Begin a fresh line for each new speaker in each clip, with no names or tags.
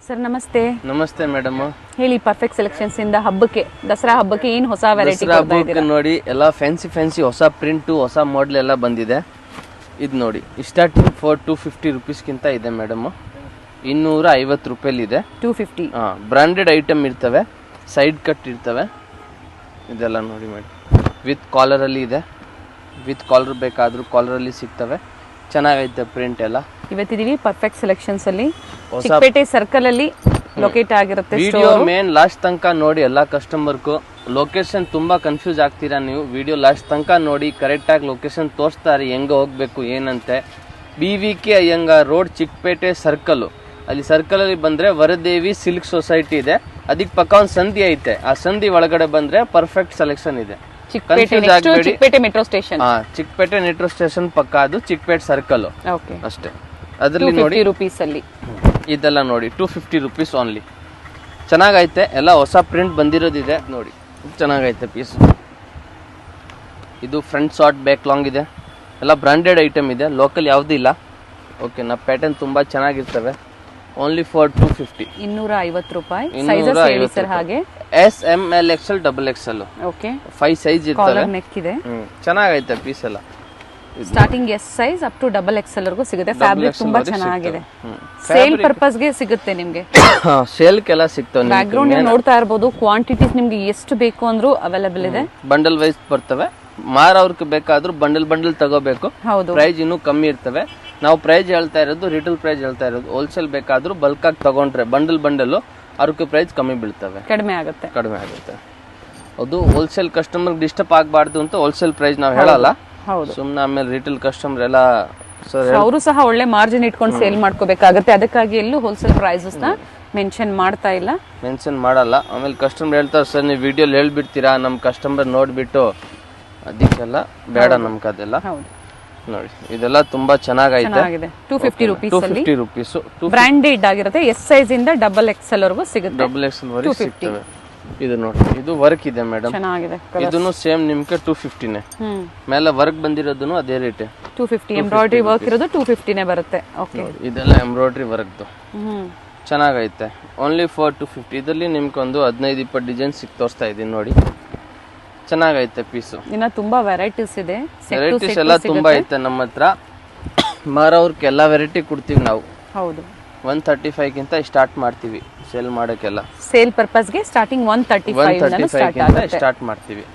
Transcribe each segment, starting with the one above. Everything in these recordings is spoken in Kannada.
ಸರ್ ನಮಸ್ತೆ.
ನಮಸ್ತೆ ಮೇಡಮ್.
ಹೇಳಿ, ಪರ್ಫೆಕ್ಟ್ ಸೆಲೆಕ್ಷನ್ಸ್ ಇಂದ ಹಬ್ಬಕ್ಕೆ, ದಸರಾ ಹಬ್ಬಕ್ಕೆ ಏನು ಹೊಸ ವೆರೈಟಿ
ಹಬ್ಬಕ್ಕೆ ನೋಡಿ ಎಲ್ಲ ಫ್ಯಾನ್ಸಿ ಹೊಸ ಪ್ರಿಂಟು ಹೊಸ ಮಾಡೆಲ್ ಎಲ್ಲ ಬಂದಿದೆ. ಇದು ನೋಡಿ ಸ್ಟಾರ್ಟಿಂಗ್ ಫಾರ್ 250 ರುಪೀಸ್ಗಿಂತ ಇದೆ ಮೇಡಮ್. 250 ರೂಪಾಯಿಲಿದೆ. 250. ಬ್ರಾಂಡೆಡ್ ಐಟಮ್ ಇರ್ತವೆ, ಸೈಡ್ ಕಟ್ ಇರ್ತವೆ. ಇದೆಲ್ಲ ನೋಡಿ ಮೇಡಮ್, ವಿತ್ ಕಾಲರಲ್ಲಿ ಇದೆ. ವಿತ್ ಕಾಲರ್ ಬೇಕಾದರೂ ಕಾಲರಲ್ಲಿ ಸಿಗ್ತವೆ. ಚೆನ್ನಾಗೈತೆ ಪ್ರಿಂಟ್ ಎಲ್ಲ.
ಇವತ್ತಿದೀವಿ ಪರ್ಫೆಕ್ಟ್ ಸೆಲೆಕ್ಷನ್ಸ್ ಅಲ್ಲಿ, ಚಿಕ್ಕಪೇಟೆ ಸರ್ಕಲ್ ಅಲ್ಲಿ ಲೊಕೇಟ್ ಆಗಿರುತ್ತೆ.
ವಿಡಿಯೋ ಮೇನ್ ಲಾಸ್ಟ್ ತನಕ ನೋಡಿ. ಎಲ್ಲ ಕಸ್ಟಮರ್ಗೂ ಲೊಕೇಶನ್ ತುಂಬಾ ಕನ್ಫ್ಯೂಸ್ ಆಗ್ತೀರಾ ನೀವು. ವಿಡಿಯೋ ಲಾಸ್ಟ್ ತನಕ ನೋಡಿ, ಕರೆಕ್ಟ್ ಆಗಿ ಲೊಕೇಶನ್ ತೋರಿಸ್ತಾರೆ ಹೆಂಗ ಹೋಗ್ಬೇಕು ಏನಂತೆ. BVK Iyengar road, Chickpet circle. ಅಲ್ಲಿ ಸರ್ಕಲ್ ಅಲ್ಲಿ ಬಂದ್ರೆ ವರದೇವಿ ಸಿಲ್ಕ್ ಸೊಸೈಟಿ ಇದೆ. ಅದಕ್ಕೆ ಪಕ್ಕ ಒಂದು ಸಂಧಿ ಐತೆ. ಆ ಸಂಧಿ ಒಳಗಡೆ ಬಂದ್ರೆ ಪರ್ಫೆಕ್ಟ್ ಸೆಲೆಕ್ಷನ್ ಇದೆ.
Chickpet metro station.
Chickpet metro station ಪಕ್ಕ, ಅದು ಚಿಕ್ಕಪೇಟೆ ಸರ್ಕಲ್ ಅಷ್ಟೇ. ಅದ್ರಲ್ಲಿ ನೋಡಿ
ರೂಪೀಸ್ ಅಲ್ಲಿ
ಇದೆಲ್ಲ ನೋಡಿ 250 ರುಪೀಸ್ ಓನ್ಲಿ. ಚೆನ್ನಾಗೈತೆ, ಎಲ್ಲ ಹೊಸ ಪ್ರಿಂಟ್ ಬಂದಿರೋದಿದೆ ನೋಡಿ. ಚೆನ್ನಾಗೈತೆ ಪೀಸ್. ಇದು ಫ್ರಂಟ್ ಶಾರ್ಟ್ ಬ್ಯಾಕ್ ಲಾಂಗ್ ಇದೆ. ಎಲ್ಲ ಬ್ರಾಂಡೆಡ್ ಐಟಮ್ ಇದೆ, ಲೋಕಲ್ ಯಾವ್ದು ಇಲ್ಲ. ಓಕೆನಾ, ಪ್ಯಾಟರ್ನ್ ತುಂಬಾ ಚೆನ್ನಾಗಿರ್ತವೆ. Only for 250.
250 ರೂಪಾಯಿ. ಸೈಜಸ್ ಹೇಳಿ ಸರ್. ಹಾಗೆ
S, M, L, XL, XXL.
Okay,
5 size ಇರ್ತವೆ.
ಕಾಲರ್ ನೆಕ್ ಇದೆ.
ಚೆನ್ನಾಗೈತೆ ಪೀಸ್ ಎಲ್ಲ.
Starting S size up to XXL ವರೆಗೂ ಸಿಗುತ್ತೆ. ಫ್ಯಾಬ್ರಿಕ್ ತುಂಬಾ ಚೆನ್ನಾಗಿದೆ. ಸೇಲ್ ಪರ್ಪಸ್ ಗೆ ಸಿಗುತ್ತೆ ನಿಮಗೆ.
ಸೇಲ್ ಕೆಲ್ಲ ಸಿಗ್ತವೆ.
ಬ್ಯಾಕ್ ಗ್ರೌಂಡ್ ನೀವು ನೋಡ್ತಾ ಇರಬಹುದು. ಕ್ವಾಂಟಿಟೀಸ್ ನಿಮ್ಗೆ ಎಷ್ಟು ಬೇಕು ಅಂದ್ರೂ ಅವೈಲೇಬಲ್ ಇದೆ.
ಬಂಡಲ್ ವೈಸ್ ಬರ್ತವೆ. ಮಾರವ್ರಿಗೆ ಬೇಕಾದ್ರೂ ಬಂಡಲ್ ತಗೋಬೇಕು. ಪ್ರೈಸ್ ಇನ್ನೂ ಕಮ್ಮಿ ಇರ್ತವೆ. ನಾವು ಪ್ರೈಸ್ ಹೇಳ್ತಾ ಇರೋದು ರಿಟೇಲ್ ಪ್ರೈಸ್ ಹೇಳ್ತಾ ಇರೋದು. ಹೋಲ್ಸೇಲ್ ಬೇಕಾದ್ರೂ ಬಲ್ಕ್ ಆಗಿ ತಗೊಂಡ್ರೆ ಬಂಡಲ್ ಅವ್ರಿಗೆ ಪ್ರೈಸ್ ಕಮ್ಮಿ ಬೀಳ್ತವೆ, ಕಡಿಮೆ ಆಗುತ್ತೆ. ಅದು ಹೋಲ್ಸೇಲ್ ಕಸ್ಟಮರ್ ಡಿಸ್ಟರ್ಬ್ ಆಗಬಾರ್ದು ಅಂತ ಹೋಲ್ಸೇಲ್ ಪ್ರೈಸ್ ನಾವು ಹೇಳಲ್ಲ. ಸುಮ್ಮನೆ ಆಮೇಲೆ ರಿಟೇಲ್ ಕಸ್ಟಮರ್ ಎಲ್ಲ
ಅವರು ಸಹ ಒಳ್ಳೆ ಮಾರ್ಜಿನ್ ಇಟ್ಕೊಂಡು ಸೇಲ್ ಮಾಡ್ಕೋಬೇಕಾಗುತ್ತೆ. ಅದಕ್ಕಾಗಿ ಎಲ್ಲೂ ಹೋಲ್ಸೇಲ್ ಪ್ರೈಸಸ್ ನ ಮೆನ್ಷನ್
ಮಾಡಲ್ಲ. ಆಮೇಲೆ ಕಸ್ಟಮರ್ ಹೇಳ್ತಾರೆ, ಸರ್ ನೀವು ವಿಡಿಯೋಲಿ ಹೇಳ್ಬಿಡ್ತೀರಾ, ನಮ್ಮ ಕಸ್ಟಮರ್ ನೋಡ್ಬಿಟ್ಟು. ಅದಕ್ಕೆಲ್ಲ ಬೇಡ ನಮ್ಗೆ ಅದೆಲ್ಲ. ನೋಡಿ ಇದೆಲ್ಲ ತುಂಬಾ ಚೆನ್ನಾಗೈತೆ.
250 ರುಪೀಸ್. ಬ್ರಾಂಡೆಡ್ ಆಗಿರುತ್ತೆ. S ಸೈಜ್ ಇಂದ XXL ವರೆಗೂ ಸಿಗುತ್ತೆ.
XXL ವರೆಗೂ ಸಿಗ್ತವೆ. ಇದು ನೋಡಿ, ಇದು ವರ್ಕ್ ಇದೆ ಮೇಡಮ್,
ಚೆನ್ನಾಗಿದೆ.
ಇದನ್ನು ಸೇಮ್ ನಿಮ್ಗೆ 250ನೇ. ಮೇಲೆ ವರ್ಕ್ ಬಂದಿರೋದು ಅದೇ ರೇಟ್
250. ಎಂಬ್ರಾಯ್ಡರಿ ವರ್ಕ್ ಇರೋದು 250ನೇ ಬರುತ್ತೆ. ಓಕೆ,
ಇದೆಲ್ಲ ಎಂಬ್ರಾಯ್ಡರಿ ವರ್ಕ್ದು ಚೆನ್ನಾಗೈತೆ. Only for 250. ಇದರಲ್ಲಿ ನಿಮ್ಗೆ ಒಂದು 15-20 ಡಿಸೈನ್ ತೋರಿಸ್ತಾ ಇದೀನಿ ನೋಡಿ. ಚೆನ್ನಾಗೈತೆ ಪೀಸು.
ಇನ್ನ ತುಂಬಾ ವೆರೈಟೀಸ್ ಇದೆ.
ವೆರೈಟೀಸ್ ಎಲ್ಲ ತುಂಬಾ ಐತೆ ನಮ್ಮ ಹತ್ರ. ಮಾರವ್ರಿಗೆ ಎಲ್ಲ ವೆರೈಟಿ ಕೊಡ್ತೀವಿ ನಾವು.
ಹೌದು,
135 ಗಿಂತ ಸ್ಟಾರ್ಟ್ ಮಾಡ್ತೀವಿ ಸೇಲ್ ಮಾಡೋಕ್ಕೆಲ್ಲ.
ಸೇಲ್ ಪರ್ಪಸ್ ಗೆ ಸ್ಟಾರ್ಟಿಂಗ್ 135
ಸ್ಟಾರ್ಟ್ ಮಾಡ್ತೀವಿ.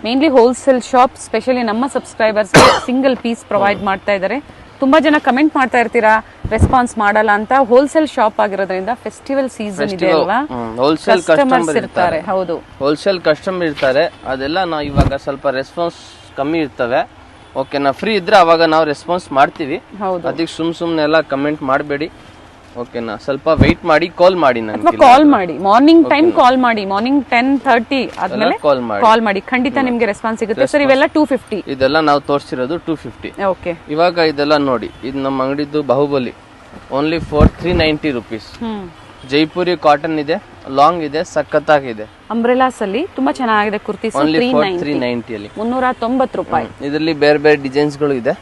Mainly wholesale shop. ಸ್ಪೆಷಲಿ ನಮ್ಮ ಸಬ್ಸ್ಕ್ರೈಬರ್ಸ್ ಸಿಂಗಲ್ ಪೀಸ್ ಪ್ರೊವೈಡ್ ಮಾಡ್ತಾ ಇದ್ದಾರೆ. ತುಂಬಾ ಜನ ಕಮೆಂಟ್ ಮಾಡ್ತಾ ಇರ್ತೀರಾ ರೆಸ್ಪಾನ್ಸ್ ಮಾಡಲ್ಲ ಅಂತ. ಹೋಲ್ಸೇಲ್ ಶಾಪ್ ಆಗಿರೋದ್ರಿಂದ ಫೆಸ್ಟಿವಲ್ ಸೀಸನ್ ಇದೆ ಅಲ್ವಾ,
ಹೋಲ್ಸೇಲ್ ಕಸ್ಟಮರ್
ಇರ್ತಾರೆ. ಹೌದು,
ಹೋಲ್ಸೇಲ್ ಕಸ್ಟಮರ್ ಇರ್ತಾರೆ. ಅದೆಲ್ಲ ನಾವು ಇವಾಗ ಸ್ವಲ್ಪ ರೆಸ್ಪಾನ್ಸ್ ಕಮ್ಮಿ ಇರ್ತವೆ. ಓಕೆನಾ, ಫ್ರೀ ಇದ್ರೆ ಅವಾಗ ನಾವು ರೆಸ್ಪಾನ್ಸ್ ಮಾಡ್ತೀವಿ. ಅದಕ್ಕೆ ಸುಮ್ನೆ ಎಲ್ಲ ಕಮೆಂಟ್ ಮಾಡಬೇಡಿ. ಓಕೆನಾ, ಸ್ವಲ್ಪ ವೆಯ್ಟ್ ಮಾಡಿ, ಕಾಲ್ ಮಾಡಿ ನನಗೆ.
ಕಾಲ್ ಮಾಡಿ, ಮಾರ್ನಿಂಗ್ ಟೈಮ್ ಕಾಲ್ ಮಾಡಿ. ಮಾರ್ನಿಂಗ್ 10:30 ಆದ್ಮೇಲೆ ಕಾಲ್ ಮಾಡಿ, ಖಂಡಿತ ನಿಮ್ಗೆ ರೆಸ್ಪಾನ್ಸ್ ಸಿಗುತ್ತೆ. ಸರ್ ಇವೆಲ್ಲ 250.
ಇದೆಲ್ಲ ನಾವು ತೋರಿಸಿರೋದು 250.
ಓಕೆ,
ಇವಾಗ ಇದೆಲ್ಲ ನೋಡಿ, ಇದು ನಮ್ಮ ಅಂಗಡಿದು Baahubali. Only for 390 rupees. Jaipuri cotton ಇದೆ, ಲಾಂಗ್ ಇದೆ, ಸಖತ್ತಾಗಿದೆ.
ಅಂಬ್ರೆಲಾಸ್ ಅಲ್ಲಿ ತುಂಬಾ ಚೆನ್ನಾಗಿದೆ ಕುರ್ತೀಸ್.
ಓನ್ಲಿ ಫಾರ್ 390 ಅಲ್ಲಿ
390 ರೂಪಾಯಿ.
ಇದರಲ್ಲಿ ಬೇರೆ ಬೇರೆ ಡಿಸೈನ್ಸ್ ಗಳು ಇದೆ,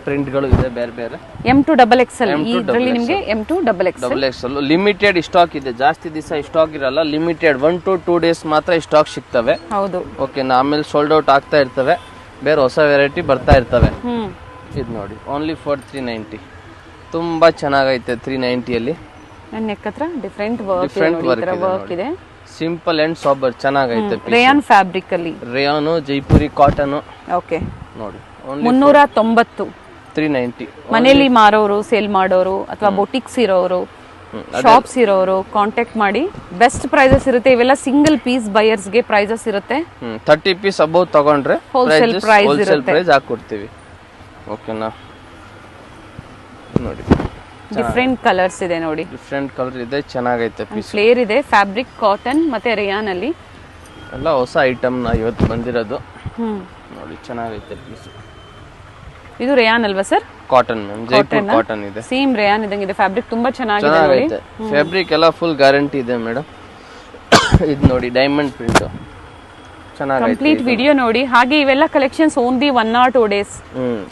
ಪ್ರಿಂಟ್ ಗಳು ಇದೆ ಬೇರೆ ಬೇರೆ.
M to XXL. ಇದರಲ್ಲಿ ನಿಮಗೆ M to XXL
limited stock ಇದೆ. ಜಾಸ್ತಿ ದಿವಸ ಸ್ಟಾಕ್ ಇರಲ್ಲ. ಲಿಮಿಟೆಡ್ 1 to 2 ಡೇಸ್ ಮಾತ್ರ ಸ್ಟಾಕ್ ಸಿಗ್ತವೆ.
ಹೌದು,
ಓಕೆ. ಆಮೇಲೆ ಸೋಲ್ಡ್ ಔಟ್ ಆಗ್ತಾ ಇರ್ತವೆ. ಬೇರೆ ಹೊಸ ವೆರೈಟಿ ಬರ್ತಾ ಇರ್ತವೆ. ಇದು ನೋಡಿ, ಓನ್ಲಿ ಫಾರ್ 390. ತುಂಬಾ ಚೆನ್ನಾಗೈತೆ 390 ಅಲ್ಲಿ.
ನೆಕ್ ಹತ್ರ ಡಿಫರೆಂಟ್ ವರ್ಕ್ ಇದೆ.
ಸಿಂಪಲ್ ಅಂಡ್ ಸಾಬರ್ ಚೆನ್ನಾಗೈತೆ.
ರೇಯಾನ್ ಫ್ಯಾಬ್ರಿಕ್ ಅಲ್ಲಿ,
ರೇಯಾನ್ ಜೈಪುರಿ ಕಾಟನ್.
ಓಕೆ,
ನೋಡಿ
390.
390.
ಮನೆಯಲ್ಲಿ ಮಾರೋರು, ಸೇಲ್ ಮಾಡೋರು ಅಥವಾ ಬೊಟಿಕ್ಸ್ ಇರೋರು, ಶಾಪ್ಸ್ ಇರೋರು ಕಾಂಟ್ಯಾಕ್ಟ್ ಮಾಡಿ. ಬೆಸ್ಟ್ ಪ್ರೈಸಸ್ ಇರುತ್ತೆ. ಇವೆಲ್ಲ ಸಿಂಗಲ್ ಪೀಸ್ ಬಯರ್ಸ್ ಗೆ ಪ್ರೈಸಸ್ ಇರುತ್ತೆ.
30 ಪೀಸ್ ಅಬೌವ್ ತಗೊಂಡ್ರೆ
ಹೋಲ್ಸೇಲ್
ಪ್ರೈಸ್ ಹಾಕೊಡ್ತೀವಿ. ಓಕೆನಾ, ನೋಡಿ
ಡಿಫರೆಂಟ್ ಕಲರ್ಸ್ ಇದೆ ನೋಡಿ.
ಡಿಫರೆಂಟ್ ಕಲರ್ ಇದೆ, ಚೆನ್ನಾಗೈತೆ ಪೀಸ್.
ಫ್ಲೇರ್ ಇದೆ. ಫ್ಯಾಬ್ರಿಕ್ ಕಾಟನ್ ಮತ್ತೆ ರೇಯಾನ್ ಅಲ್ಲಿ
ಎಲ್ಲ ಹೊಸ ಐಟಮ್ ನ ಇವತ್ತು ಬಂದಿರೋದು. ನೋಡಿ ಚೆನ್ನಾಗೈತೆ ಪೀಸ್.
ಇದು ರೇಯಾನ್ ಅಲ್ವಾ sir?
Cotton ma'am, Jaipur cotton ಇದೆ.
ಸೇಮ್ ರೇಯಾನ್ ಇದಂಗೆ ಇದೆ. ಫ್ಯಾಬ್ರಿಕ್ ತುಂಬಾ ಚೆನ್ನಾಗಿದೆ ನೋಡಿ.
ಫ್ಯಾಬ್ರಿಕ್ ಎಲ್ಲ ಫುಲ್ ಗ್ಯಾರಂಟಿ ಇದೆ ಮೇಡಮ್. ಇದು ನೋಡಿ ಡೈಮಂಡ್ ಪ್ರಿಂಟ್ ಚೆನ್ನಾಗಿದೆ.
ಕಂಪ್ಲೀಟ್ ವಿಡಿಯೋ ನೋಡಿ. ಹಾಗೆ ಇವೆಲ್ಲ ಕಲೆಕ್ಷನ್ಸ್ ಓನ್ಲಿ 1 or 2 ಡೇಸ್.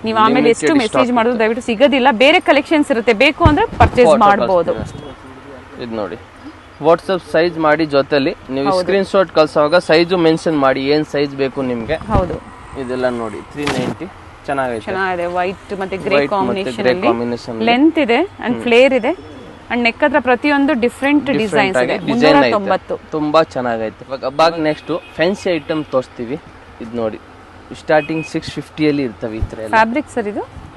ನೀವು ಆಮೇಲೆ ಎಷ್ಟು ಮೆಸೇಜ್ ಮಾಡಿದ್ರು ದಯವಿಟ್ಟು ಸಿಗೋದಿಲ್ಲ. ಬೇರೆ ಕಲೆಕ್ಷನ್ಸ್ ಇರುತ್ತೆ, ಬೇಕು ಅಂದ್ರೆ ಪರ್ಚೇಸ್ ಮಾಡಬಹುದು.
ಇದು ನೋಡಿ ವಾಟ್ಸಪ್ ಸೈಜ್ ಮಾಡಿ ಜೊತೆಲಿ ನೀವು ಸ್ಕ್ರೀನ್ ಶಾಟ್ ಕಳ್ಸೋವಾಗ ಸೈಜು ಮೆನ್ಷನ್ ಮಾಡಿ ಏನ್ ಸೈಜ್ ಬೇಕು ನಿಮ್ಗೆ.
ಹೌದು,
ಇದೆಲ್ಲ ನೋಡಿ 390
ಚೆನ್ನಾಗಿದೆ. ವೈಟ್ ಮತ್ತೆ ಗ್ರೇ ಕಾಂಬಿನೇಷನ್ ಅಲ್ಲಿ
ಕಾಂಬಿನೇಷನ್
ಲೆಂತ್ ಇದೆ ಅಂಡ್ ಫ್ಲೇರ್ ಇದೆ ಅಂಡ್ ನೆಕ್ ಹತ್ರ ಪ್ರತಿಯೊಂದು ಡಿಫ್ರೆಂಟ್ ಡಿಸೈನ್ಸ್ ಇದೆ.
ಡಿಸೈನ್
390
ತುಂಬಾ ಚೆನ್ನಾಗೈತೆ. ಇವಾಗ ಹಬ್ಬಾಗ್ ನೆಕ್ಸ್ಟ್ ಫ್ಯಾನ್ಸಿ ಐಟಮ್ ತೋರಿಸ್ತೀವಿ. ಇದು ನೋಡಿ ಸ್ಟಾರ್ಟಿಂಗ್ 650 ಅಲ್ಲಿ ಇರ್ತವೆ ಈ ತರ ಎಲ್ಲ.
ಫ್ಯಾಬ್ರಿಕ್ ಸರ್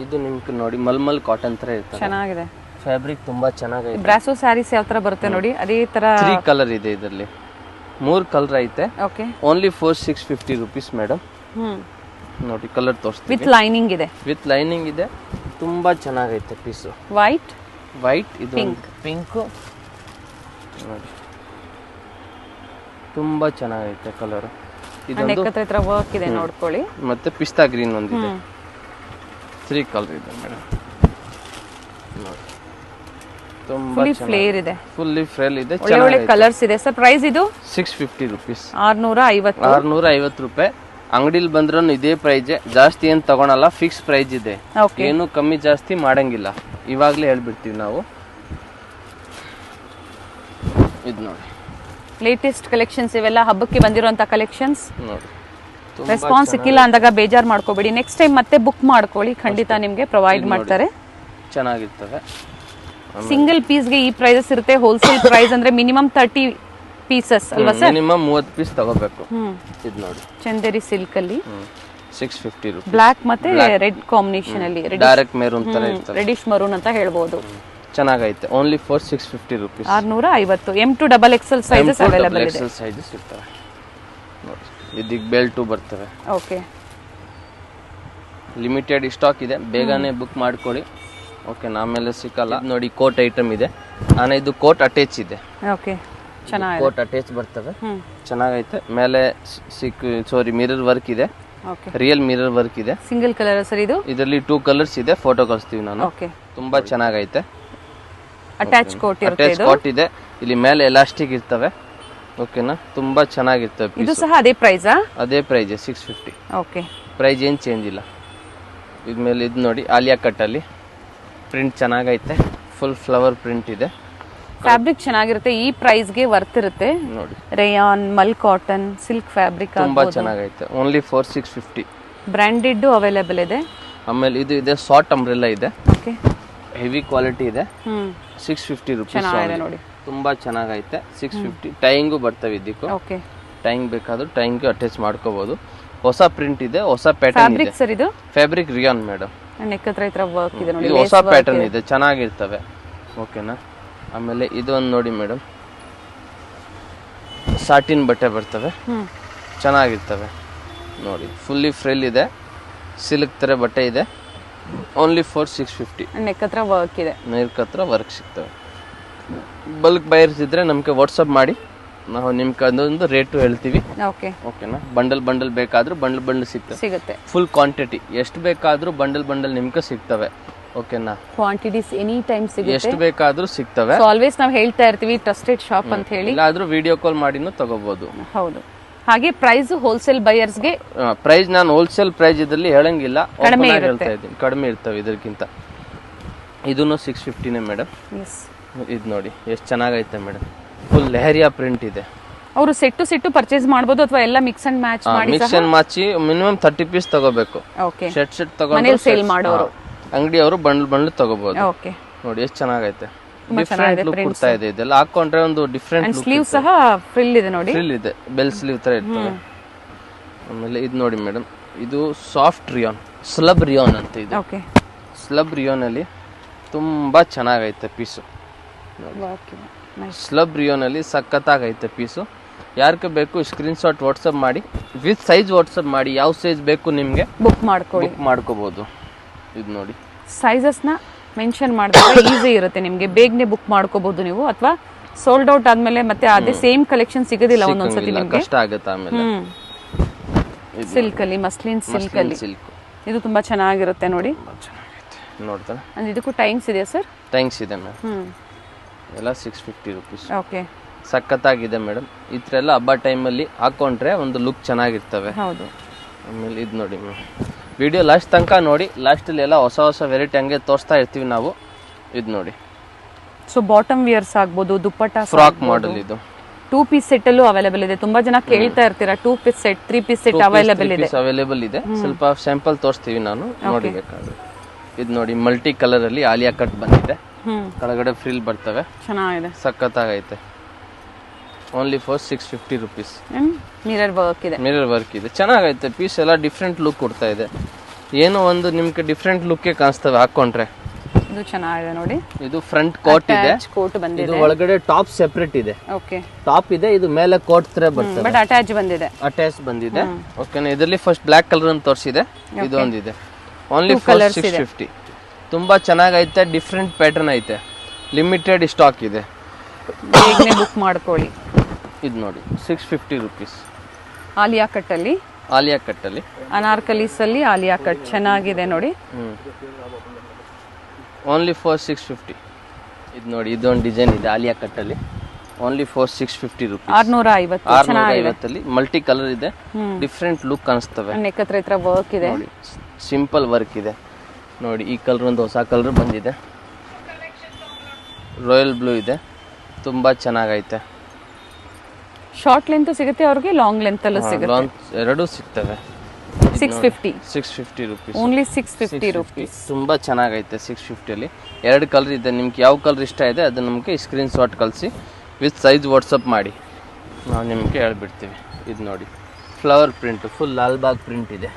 ಇದು
ನಿಮ್ಗೆ ನೋಡಿ ಮಲ್ಮಲ್ ಕಾಟನ್ ತರ ಇರ್ತದೆ.
ಚೆನ್ನಾಗಿದೆ.
ಫ್ಯಾಬ್ರಿಕ್ ತುಂಬಾ ಚೆನ್ನಾಗೈತೆ.
ಬ್ರಾಸೋ ಸ್ಯಾರೀಸ್ ಯಾವ ತರ ಬರುತ್ತೆ ನೋಡಿ ಅದೇ ತರ.
3 ಕಲರ್ ಇದೆ ಇದರಲ್ಲಿ, 3 ಕಲರ್ ಐತೆ.
Okay,
only 650 rupees madam. ನೋಡಿ ಕಲರ್ ತೋರಿಸ್ತೀವಿ.
ವಿತ್ ಲೈನಿಂಗ್ ಇದೆ.
ವಿತ್ ಲೈನಿಂಗ್ ಇದೆ. ತುಂಬಾ ಚೆನ್ನಾಗೈತೆ ಪೀಸು. ವೈಟ್ ಇದು ಪಿಂಕ್ ನೋಡಿ ತುಂಬಾ ಚೆನ್ನಾಗೈತೆ ಕಲರ್. ಇದೊಂದು
ವರ್ಕ್ ಇದೆ ನೋಡ್ಕೊಳ್ಳಿ.
ಮತ್ತೆ ಪಿಸ್ತಾ ಗ್ರೀನ್ ಒಂದಿದೆ. 3 ಕಲರ್ ಇದೆ ಮೇಡಮ್. ನೋಡಿ ತುಂಬಾ
ಫ್ಲೇರ್ ಇದೆ,
ಫುಲ್ಲಿ ಫ್ಲೇರ್ ಇದೆ,
ಒಳ್ಳೆ ಕಲರ್ಸ್ ಇದೆ. ಸರ್ ಪ್ರೈಸ್ ಇದು
650 rupees.
650
ರೂಪಾಯಿ. ಅಂಗಡಿಲಿ ಬಂದ್ರೂ ಇದೇ ಪ್ರೈಸ್, ಜಾಸ್ತಿ ಏನ್ ತಗೊಳಲ್ಲ, ಫಿಕ್ಸ್ ಪ್ರೈಸ್ ಇದೆ. ಏನು ಕಮ್ಮಿ ಜಾಸ್ತಿ ಮಾಡಂಗಿಲ್ಲ, ಇವಾಗ್ಲೇ ಹೇಳ್ಬಿಡ್ತೀವಿ ನಾವು. ಇದು ನೋಡಿ
ಲೇಟೆಸ್ಟ್ ಕಲೆಕ್ಷನ್ಸ್ ಇವೆಲ್ಲ ಹಬ್ಬಕ್ಕೆ ಬಂದಿರುವಂತ ಕಲೆಕ್ಷನ್ಸ್.
ನೋಡಿ
ರೆಸ್ಪಾನ್ಸ್ ಸಿಕ್ಕಿಲ್ಲ ಅಂದಾಗ ಬೇಜಾರ್ ಮಾಡ್ಕೋಬೇಡಿ, ನೆಕ್ಸ್ಟ್ ಟೈಮ್ ಮತ್ತೆ ಬುಕ್ ಮಾಡ್ಕೊಳ್ಳಿ, ಖಂಡಿತ ನಿಮ್ಗೆ ಪ್ರೊವೈಡ್ ಮಾಡ್ತಾರೆ.
ಚೆನ್ನಾಗಿರ್ತವೆ.
ಸಿಂಗಲ್ ಪೀಸ್ಗೆ ಈ ಪ್ರೈಸಸ್ ಇರುತ್ತೆ. ಹೋಲ್ಸೇಲ್ ಪ್ರೈಸ್ ಅಂದ್ರೆ ಮಿನಿಮಮ್ 30 ಪೀಸಸ್ ಅಲ್ವಾ ಸರ್?
ಮಿನಿಮಮ್ 30 ಪೀಸ್ ತಗೋಬೇಕು. ಇದು ನೋಡಿ
ಚಂದೇರಿ ಸಿಲ್ಕ್ ಅಲ್ಲಿ
650 rupees.
ಬ್ಲಾಕ್ ಮತ್ತೆ ರೆಡ್ ಕಾಂಬಿನೇಷನ್ ಅಲ್ಲಿ
ಡೈರೆಕ್ಟ್ ಮೆರೂನ್ ತರ ಇರ್ತದೆ,
ರೆಡಿಶ್ ಮರೂನ್ ಅಂತ ಹೇಳ್ಬೋದು.
ಚೆನ್ನಾಗೈತೆ. Only 650 rupees.
650. M to XXL sizes available ಇದೆ.
XXL ಸೈಜಸ್ ಇರ್ತವೆ ನೋಡಿ. ಇದಕ್ಕೆ ಬೆಲ್ಟ್ ಬರ್ತವೆ.
ಓಕೆ,
ಲಿಮಿಟೆಡ್ ಸ್ಟಾಕ್ ಇದೆ, ಬೇಗನೆ ಬುಕ್ ಮಾಡ್ಕೊಳ್ಳಿ. ಓಕೆ, ಆಮೇಲೆ ಸಿಕ್ಕಲ್ಲ. ನೋಡಿ ಕೋಟ್ ಐಟಮ್ ಇದೆ. ಇದು ಕೋಟ್ ಅಟ್ಯಾಚ್ ಇದೆ.
ಓಕೆ, ಚೆನ್ನಾಗಿದೆ.
ಕೋಟ್ ಅಟ್ಯಾಚ್ ಬರ್ತವೆ, ಚೆನ್ನಾಗೈತೆ. ಮೇಲೆ ಮಿರರ್ ವರ್ಕ್ ಇದೆ.
ಓಕೆ,
ರಿಯಲ್ ಮಿರರ್ ವರ್ಕ್ ಇದೆ.
ಸಿಂಗಲ್ ಕಲರ್ ಸರ್ ಇದು?
ಇದರಲ್ಲಿ 2 ಕಲರ್ಸ್ ಇದೆ, ಫೋಟೋ ಕಳಿಸ್ತೀವಿ ನಾನು.
ಓಕೆ,
ತುಂಬಾ ಚೆನ್ನಾಗೈತೆ.
ಅಟ್ಯಾಚ್ ಕೋಟ್ ಇರುತ್ತೆ.
ಅಟ್ಯಾಚ್ ಕೋಟ್ ಇದೆ. ಇಲ್ಲಿ ಮೇಲೆ ಎಲಾಸ್ಟಿಕ್ ಇರ್ತವೆ. ಓಕೆನಾ, ತುಂಬಾ ಚೆನ್ನಾಗಿರ್ತವೆ.
ಇದು ಸಹ ಅದೇ ಪ್ರೈಸಾ?
ಅದೇ ಪ್ರೈಸ್ 650.
ಓಕೆ,
ಪ್ರೈಸ್ ಏನ್ ಚೇಂಜ್ ಇಲ್ಲ. ಇದ್ಮೇಲೆ ಇದು ನೋಡಿ ಆಲಿಯಾ ಕಟ್ ಅಲ್ಲಿ ಪ್ರಿಂಟ್ ಚೆನ್ನಾಗೈತೆ, ಫುಲ್ ಫ್ಲವರ್ ಪ್ರಿಂಟ್ ಇದೆ.
ಫ್ಯಾಬ್ರಿಕ್ ಚೆನ್ನಾಗಿರುತ್ತೆ, ಈ ಪ್ರೈಸ್ ಗೆ ವರ್ತ್ ಇರುತ್ತೆ
ನೋಡಿ.
ರೇಯಾನ್, ಮಲ್ ಕಾಟನ್, ಸಿಲ್ಕ್ ಫ್ಯಾಬ್ರಿಕ್
ತುಂಬಾ ಚೆನ್ನಾಗೈತೆ. ಓನ್ಲಿ 650.
ಬ್ರಾಂಡೆಡ್ ಅವೈಲೇಬಲ್ ಇದೆ.
ಆಮೇಲೆ ಇದು ಇದೆ ಶಾರ್ಟ್ ಅಂಬ್ರೆಲ್ಲಾ ಇದೆ.
ಓಕೆ,
ಹೆವಿ ಕ್ವಾಲಿಟಿ ಇದೆ. 650 rupees.
ಚೆನ್ನಾಗಿದೆ ನೋಡಿ,
ತುಂಬಾ ಚೆನ್ನಾಗೈತೆ. 650. ಟೈಯಿಂಗು ಬರ್ತವೆ ಇದಕ್ಕೂ.
ಓಕೆ,
ಟೈಯಿಂಗ್ ಬೇಕಾದ್ರೂ ಟೈಯಿಂಗ್ ಅಟ್ಯಾಚ್ ಮಾಡ್ಕೋಬಹುದು. ಹೊಸ ಪ್ರಿಂಟ್ ಇದೆ, ಹೊಸ ಪ್ಯಾಟರ್ನ್ ಇದೆ.
ಫ್ಯಾಬ್ರಿಕ್ ಸರ್ ಇದು?
Fabric rayon madam.
ನೆಕ್ ಹತ್ರ ಈ ತರ ವರ್ಕ್ ಇದೆ ನೋಡಿ,
ಇದು ಹೊಸ ಪ್ಯಾಟರ್ನ್ ಇದೆ, ಚೆನ್ನಾಗಿರ್ತವೆ. ಓಕೆನಾ. ಆಮೇಲೆ ಇದೊಂದು ನೋಡಿ ಮೇಡಮ್, ಸಾಟಿನ್ ಬಟ್ಟೆ ಬರ್ತವೆ, ಚೆನ್ನಾಗಿರ್ತವೆ ನೋಡಿ. ಫುಲ್ಲಿ ಫ್ರಿಲ್ ಇದೆ, ಸಿಲ್ಕ್ ತರ ಬಟ್ಟೆ ಇದೆ. ಓನ್ಲಿ 650.
ನೆಕ್ ಹತ್ರ ವರ್ಕ್ ಇದೆ.
ನೆಕ್ ಹತ್ರ ವರ್ಕ್ ಸಿಗ್ತವೆ. ಬಲ್ಕ್ ಬೈರ್ಸ್ ಇದ್ರೆ ನಮ್ಗೆ ವಾಟ್ಸಪ್ ಮಾಡಿ, ನಾವು ನಿಮ್ಗೆ ಅದೊಂದು ರೇಟು ಹೇಳ್ತೀವಿ.
ಓಕೆ,
ಓಕೆನಾ. ಬಂಡಲ್ ಬೇಕಾದ್ರೂ ಬಂಡಲ್
ಸಿಗುತ್ತೆ.
ಫುಲ್ ಕ್ವಾಂಟಿಟಿ ಎಷ್ಟು ಬೇಕಾದ್ರೂ ಬಂಡಲ್ ನಿಮ್ಗೆ ಸಿಗ್ತವೆ. ಓಕೆನಾ.
ಕ್ವಾಂಟಿಟೀಸ್ ಎನಿ ಟೈಮ್ ಸಿಗುತ್ತೆ,
ಎಷ್ಟು ಬೇಕಾದ್ರೂ ಸಿಗ್ತವೆ.
ಸೊ ಆಲ್ವೇಸ್ ನಾವು ಹೇಳ್ತಾ ಇರ್ತೀವಿ ಟ್ರಸ್ಟೆಡ್ ಶಾಪ್ ಅಂತ ಹೇಳಿ.
ಇಲ್ಲಾದ್ರೂ ವಿಡಿಯೋ ಕಾಲ್ ಮಾಡಿನೂ ತಗೋಬಹುದು.
ಹೌದು. ಹಾಗೆ ಪ್ರೈಸ್ ಹೋಲ್ಸೇಲ್ ಬೈಯರ್ಸ್ ಗೆ
ಪ್ರೈಸ್ ನಾನು ಹೋಲ್ಸೇಲ್ ಪ್ರೈಸ್ ಇದರಲ್ಲಿ ಹೇಳಂಗಿಲ್ಲ,
ಕಡಿಮೆ
ಹೇಳ್ತಾ ಇದ್ದೀನಿ. ಕಡಿಮೆ ಇರ್ತವೆ ಇದಕ್ಕಿಂತ. ಇದನ್ನು 650 ಮೇಡಮ್. ಇದು ನೋಡಿ ಎಷ್ಟು ಚೆನ್ನಾಗೈತೆ ಮೇಡಮ್, ಫುಲ್ ಲೆಹರಿಯಾ ಪ್ರಿಂಟ್ ಇದೆ.
ಅವರು ಸೆಟ್ಟು ಪರ್ಚೇಸ್ ಮಾಡಬಹುದು ಅಥವಾ ಎಲ್ಲ ಮಿಕ್ಸ್ ಅಂಡ್ ಮ್ಯಾಚ್ ಮಾಡಿ?
Mix and match minimum 30 piece ತಗೋಬೇಕು.
ಓಕೆ,
ಸೆಟ್ ತಗೊಂಡು
ಮನೇಲಿ ಸೇಲ್ ಮಾಡೋರು,
ಅಂಗಡಿ ಅವರು ಬಂಡಲ್ ತಗೋಬಹುದು.
ಓಕೆ,
ನೋಡಿ ಎಷ್ಟು ಚೆನ್ನಾಗೈತೆ. ಡಿಫರೆಂಟ್ ಲುಕ್ ಕೊಡ್ತಾ ಇದೆ. ಇದೆಲ್ಲ ಹಾಕೊಂಡ್ರೆ ಒಂದು ಡಿಫರೆಂಟ್ ಲುಕ್.
ಸ್ಲೀವ್ ಸಹ ಫ್ರಿಲ್ ಇದೆ ನೋಡಿ,
ಫ್ರಿಲ್ ಇದೆ, ಬೆಲ್ ಸ್ಲೀವ್ ತರ ಇರ್ತದೆ. ಆಮೇಲೆ ಇದು ನೋಡಿ ಮೇಡಮ್, ಇದು ಸಾಫ್ಟ್ ರಿಯಾನ್, ಸ್ಲಬ್ ರಿಯಾನ್ ಅಂತ ಇದೆ.
ಓಕೆ,
ಸ್ಲಬ್ ರಿಯಾನ್ ಅಲ್ಲಿ ತುಂಬಾ ಚೆನ್ನಾಗೈತೆ ಪೀಸು. ಸ್ಲಬ್ ರಿಯಾನ್ ಅಲ್ಲಿ ಸಖತ್ತಾಗೈತೆ ಪೀಸು. ಯಾರಿಗೆ ಬೇಕು ಸ್ಕ್ರೀನ್ ಶಾಟ್ ವಾಟ್ಸಪ್ ಮಾಡಿ, ವಿತ್ ಸೈಜ್ ವಾಟ್ಸಪ್ ಮಾಡಿ, ಯಾವ ಸೈಜ್ ಬೇಕು ನಿಮ್ಗೆ
ಬುಕ್
ಮಾಡ್ಕೋಬಹುದು. ಇದು ನೋಡಿ
ಸೈಜಸ್ ನ ಮೆನ್ಷನ್ ಮಾಡಿದ್ರೆ ಈಸಿ ಇರುತ್ತೆ ನಿಮ್ಗೆ, ಬೇಗನೆ ಬುಕ್ ಮಾಡ್ಕೋಬಹುದು ನೀವು. ಅಥವಾ ಸೋಲ್ಡ್ ಔಟ್ ಆದ್ಮೇಲೆ ಮತ್ತೆ ಅದೇ ಸೇಮ್ ಕಲೆಕ್ಷನ್ ಸಿಗೋದಿಲ್ಲ ಒಂದೊಂದ್ಸತಿ ನಿಮ್ಗೆ,
ಕಷ್ಟ ಆಗುತ್ತೆ ಆಮೇಲೆ.
ಸಿಲ್ಕ್ ಅಲ್ಲಿ, ಮಸ್ಲಿನ್ ಸಿಲ್ಕ್ ಅಲ್ಲಿ ಇದು ತುಂಬಾ ಚೆನ್ನಾಗಿರುತ್ತೆ ನೋಡಿ.
ನೋಡ್ತಾರೆ.
ಇದಕ್ಕೂ ಟೈಮ್ಸ್ ಇದೆಯಾ ಸರ್?
ಟೈಮ್ಸ್ ಇದೆ ಮ್ಯಾಮ್. ಎಲ್ಲ 650 rupees.
ಓಕೆ,
ಸಖತ್ತಾಗಿದೆ ಮೇಡಮ್. ಈ ಥರ ಎಲ್ಲ ಹಬ್ಬ ಟೈಮಲ್ಲಿ ಹಾಕೊಂಡ್ರೆ ಒಂದು ಲುಕ್ ಚೆನ್ನಾಗಿರ್ತವೆ.
ಹೌದು.
ಆಮೇಲೆ ಇದು ನೋಡಿ ಮ್ಯಾಮ್, ವಿಡಿಯೋ ಲಾಸ್ಟ್ ತನಕ ನೋಡಿ. ಲಾಸ್ಟಲ್ಲಿ ಎಲ್ಲ ಹೊಸ ವೆರೈಟಿ ಹಂಗೆ ತೋರಿಸ್ತಾ ಇರ್ತೀವಿ ನಾವು. ಇದು ನೋಡಿ
ಸೊ ಬಾಟಮ್ ವಿಯರ್ಸ್ ಆಗ್ಬೋದು, ದುಪ್ಪಟ್ಟ
ಫ್ರಾಕ್ ಮಾಡೆಲ್ ಇದು
2 ಪೀಸ್ ಸೆಟ್ ಅಲ್ಲೂ ಅವೈಲೇಬಲ್ ಇದೆ. ತುಂಬಾ ಜನ ಕೇಳ್ತಾ ಇರ್ತೀರಾ 2 piece set 3 piece set available ಇದೆ.
ಅವೈಲೇಬಲ್ ಇದೆ. ಸ್ವಲ್ಪ ಸ್ಯಾಂಪಲ್ ತೋರಿಸ್ತೀವಿ ನಾನು ನೋಡಿಬೇಕಾದ್ರೆ. ಇದು ನೋಡಿ ಮಲ್ಟಿ ಕಲರ್ ಅಲ್ಲಿ ಆಲಿಯಾ ಕಟ್ ಬಂದಿದೆ, ಕೆಳಗಡೆ ಫ್ರಿಲ್ ಬರ್ತವೆ,
ಚೆನ್ನಾಗಿದೆ,
ಸಖತ್ತಾಗೈತೆ. Only for 650 rupees.
Mirror work ಇದೆ,
ಮಿರರ್ ವರ್ಕ್ ಇದೆ, ಚೆನ್ನಾಗೈತೆ. ಪೀಸ್ ಎಲ್ಲ ಡಿಫ್ರೆಂಟ್ ಲುಕ್ ಕೊಡ್ತಾ ಇದೆ. ಏನೋ ಒಂದು ನಿಮ್ಗೆ ಡಿಫ್ರೆಂಟ್ ಲುಕ್ ಕಾಣಿಸ್ತವೆ ಹಾಕೊಂಡ್ರೆ.
ಇದು ಚೆನ್ನಾಗಿದೆ ನೋಡಿ.
ಇದು ಫ್ರಂಟ್ ಕೋಟ್ ಇದೆ,
ಕೋಟ್ ಬಂದಿದೆ.
ಇದು ಒಳಗಡೆ ಟಾಪ್ ಸೆಪರೇಟ್ ಇದೆ.
ಓಕೆ,
ಟಾಪ್ ಇದೆ, ಇದು ಮೇಲೆ ಕೋಟ್ ತರ ಬರ್ತದೆ,
ಬಟ್ ಅಟ್ಯಾಚ್ ಬಂದಿದೆ.
ಅಟ್ಯಾಚ್ ಬಂದಿದೆ. ಓಕೆನಾ. ಇದರಲ್ಲಿ ಫಸ್ಟ್ ಬ್ಲಾಕ್ ಕಲರ್ ಅಂತ ತೋರಿಸಿದೆ, ಇದು ಒಂದಿದೆ. Only for 650. ತುಂಬಾ ಚೆನ್ನಾಗೈತೆ, ಡಿಫ್ರೆಂಟ್ ಪ್ಯಾಟರ್ನ್ ಐತೆ, ಲಿಮಿಟೆಡ್ ಸ್ಟಾಕ್ ಇದೆ,
ಬೇಗನೆ ಬುಕ್ ಮಾಡ್ಕೊಳ್ಳಿ.
ಇದು ನೋಡಿ 650 ರುಪೀಸ್.
ಆಲಿಯಾ ಕಟ್ ಅಲ್ಲಿ,
ಆಲಿಯಾ ಕಟ್ ಅಲ್ಲಿ
ಅನಾರ್ಕಲೀಸ್ ಅಲ್ಲಿ ಆಲಿಯಾ ಕಟ್ ಚೆನ್ನಾಗಿದೆ ನೋಡಿ.
Only for 650. ಇದು ನೋಡಿ, ಇದೊಂದು ಡಿಸೈನ್ ಇದೆ ಆಲಿಯಾ ಕಟ್ ಅಲ್ಲಿ. Only for 650 rupees. 650 ಅಲ್ಲಿ ಮಲ್ಟಿ ಕಲರ್ ಇದೆ, ಡಿಫ್ರೆಂಟ್ ಲುಕ್ ಕಾಣಿಸ್ತವೆ.
ನೆಕ್ ಹತ್ರ ವರ್ಕ್ ಇದೆ
ನೋಡಿ, ಸಿಂಪಲ್ ವರ್ಕ್ ಇದೆ ನೋಡಿ. ಈ ಕಲರ್ ಒಂದು ಹೊಸ ಕಲರ್ ಬಂದಿದೆ, ರಾಯಲ್ ಬ್ಲೂ ಇದೆ, ತುಂಬಾ ಚೆನ್ನಾಗೈತೆ.
ಶಾರ್ಟ್ ಲೆಂತ್ ಸಿಗುತ್ತೆ ಅವ್ರಿಗೆ, ಲಾಂಗ್ ಲೆಂತ್ ಅಲ್ಲೂ ಸಿಗುತ್ತೆ,
ಎರಡೂ ಸಿಗ್ತವೆ.
650
ರುಪೀಸ್.
Only 650 rupees.
ತುಂಬಾ ಚೆನ್ನಾಗೈತೆ. 650 ಅಲ್ಲಿ ಎರಡು ಕಲರ್ ಇದೆ. ನಿಮ್ಗೆ ಯಾವ ಕಲರ್ ಇಷ್ಟ ಇದೆ ಅದನ್ನ ನಮಗೆ ಸ್ಕ್ರೀನ್ ಶಾಟ್ ಕಳಿಸಿ ವಿತ್ ಸೈಜ್ ವಾಟ್ಸಪ್ ಮಾಡಿ, ನಾವು ನಿಮಗೆ ಹೇಳ್ಬಿಡ್ತೀವಿ. ಇದು ನೋಡಿ, flower print, full Lalbagh print ಇದೆ,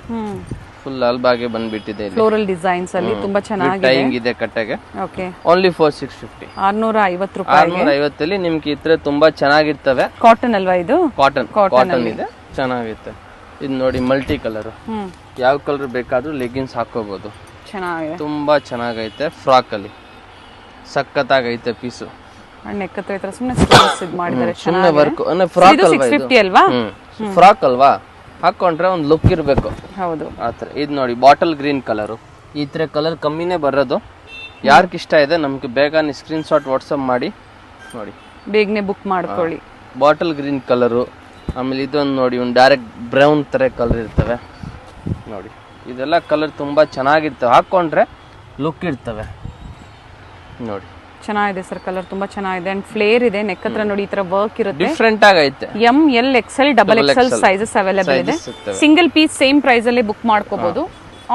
ಫುಲ್ ಲಾಲ್ಬಾಗೆ ಬಂದ್ಬಿಟ್ಟಿದೆ.
ಫ್ಲೋರಲ್ ಡಿಸೈನ್ಸ್ ಅಲ್ಲಿ ತುಂಬಾ ಚೆನ್ನಾಗಿದೆ,
ಟೈಯಿಂಗ್ ಇದೆ ಕಟ್ಟೆಗೆ.
Okay,
only for 650.
650 ರೂಪಾಯಿ.
650 ಅಲ್ಲಿ ನಿಮ್ಗೆ ಇದ್ರೆ ತುಂಬಾ ಚೆನ್ನಾಗಿರ್ತವೆ.
ಕಾಟನ್ ಅಲ್ವಾ ಇದು?
ಕಾಟನ್ ಇದೆ, ಚೆನ್ನಾಗಿರುತ್ತೆ. ಇದು ನೋಡಿ ಮಲ್ಟಿ ಕಲರ್, ಯಾವ ಕಲರ್ ಬೇಕಾದ್ರೂ ಲೆಗಿನ್ಸ್ ಹಾಕೋಬಹುದು.
ಚೆನ್ನಾಗಿದೆ,
ತುಂಬಾ ಚೆನ್ನಾಗೈತೆ. ಫ್ರಾಕ್ ಅಲ್ಲಿ ಸಖತ್ತಾಗೈತೆ ಪೀಸು.
ನೆಕ್ ಹತ್ರ ಸುಮ್ಮನೆ ಸ್ಟೋನ್ಸ್ ಇದು ಮಾಡಿದ್ದಾರೆ,
ಸುಮ್ಮನೆ ವರ್ಕ್. ಫ್ರಾಕ್ ಅಲ್ವಾ ಇದು?
650 ಅಲ್ವಾ?
ಫ್ರಾಕ್ ಅಲ್ವಾ, ಹಾಕೊಂಡ್ರೆ ಒಂದು ಲುಕ್ ಇರಬೇಕು.
ಹೌದು,
ಆತರ. ಇದು ನೋಡಿ ಬಾಟಲ್ ಗ್ರೀನ್ ಕಲರು. ಈ ತರ ಕಲರ್ ಕಮ್ಮಿನೇ ಬರೋದು. ಯಾರಿಗೆ ಇಷ್ಟ ಇದೆ ನಮ್ಗೆ ಬೇಗ ಸ್ಕ್ರೀನ್ ಶಾಟ್ ವಾಟ್ಸಪ್ ಮಾಡಿ ನೋಡಿ,
ಬೇಗನೆ ಬುಕ್ ಮಾಡ್ಕೊಳ್ಳಿ.
Bottle green colour. ಆಮೇಲೆ ಇದೊಂದು ನೋಡಿ, ಒಂದು ಡೈರೆಕ್ಟ್ ಬ್ರೌನ್ ತರ ಕಲರ್ ಇರ್ತವೆ ನೋಡಿ. ಇದೆಲ್ಲ ಕಲರ್ ತುಂಬಾ ಚೆನ್ನಾಗಿರ್ತವೆ, ಹಾಕೊಂಡ್ರೆ ಲುಕ್ ಇರ್ತವೆ ನೋಡಿ.
ಚೆನ್ನಾಗಿದೆ ಸರ್, ಕಲರ್ ತುಂಬಾ ಚೆನ್ನಾಗಿದೆ. ಅಂಡ್ ಫ್ಲೇರ್ ಇದೆ, ನೆಕ್ ಹತ್ರ ನೋಡಿ ಈ ತರ ವರ್ಕ್ ಇರುತ್ತೆ,
ಡಿಫ್ರೆಂಟ್ ಆಗೈತೆ.
M L XL double Excel sizes available ಇದೆ. ಸಿಂಗಲ್ ಪೀಸ್ ಸೇಮ್ ಪ್ರೈಸ್ ಅಲ್ಲಿ ಬುಕ್ ಮಾಡ್ಕೋಬಹುದು.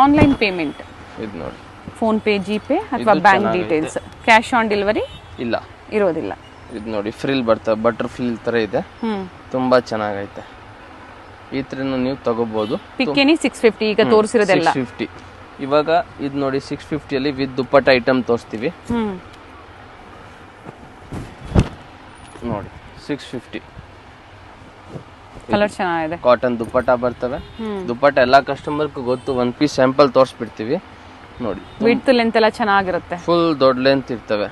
ಆನ್ಲೈನ್ ಪೇಮೆಂಟ್,
ಇದು ನೋಡಿ,
ಫೋನ್ ಪೇ, ಜಿಪೇ ಅಥವಾ bank details. Cash on delivery
ಇಲ್ಲ,
ಇರೋದಿಲ್ಲ.
ಇದು ನೋಡಿ ಫ್ರಿಲ್ ಬರ್ತವೆ, ಬಟರ್ ಫ್ರಿಲ್ ತರ ಇದೆ, ತುಂಬಾ ಚೆನ್ನಾಗೈತೆ. ಈ ತರನು ನೀವು ತಗೋಬಹುದು.
ಪಿಕ್ಕೆನಿ 650 ಈಗ ತೋರಿಸಿರೋದೆಲ್ಲ
650. ಇವಾಗ ಇದು ನೋಡಿ 650 ಅಲ್ಲಿ ವಿತ್ ದುಪ್ಪಟ್ಟ ಐಟಮ್ ತೋರಿಸ್ತೀವಿ ನೋಡಿ. 650
ಕಲರ್ ಚೆನ್ನಾಗಿದೆ,
ಕಾಟನ್ ದುಪ್ಪಟ್ಟ ಬರ್ತವೆ. ದುಪ್ಪಟ್ಟ ಎಲ್ಲಾ ಕಸ್ಟಮರ್ಗೂ ಗೊತ್ತು, ಒಂದ್ ಪೀಸ್ ಸ್ಯಾಂಪಲ್ ತೋರಿಸ್ಬಿಡ್ತೀವಿ ನೋಡಿ.
ವಿಡ್ತ್ ಲೆಂತ್ ಎಲ್ಲ ಚೆನ್ನಾಗಿರುತ್ತೆ,
ಫುಲ್ ದೊಡ್ಡ ಲೆಂತ್ ಇರ್ತವೆ,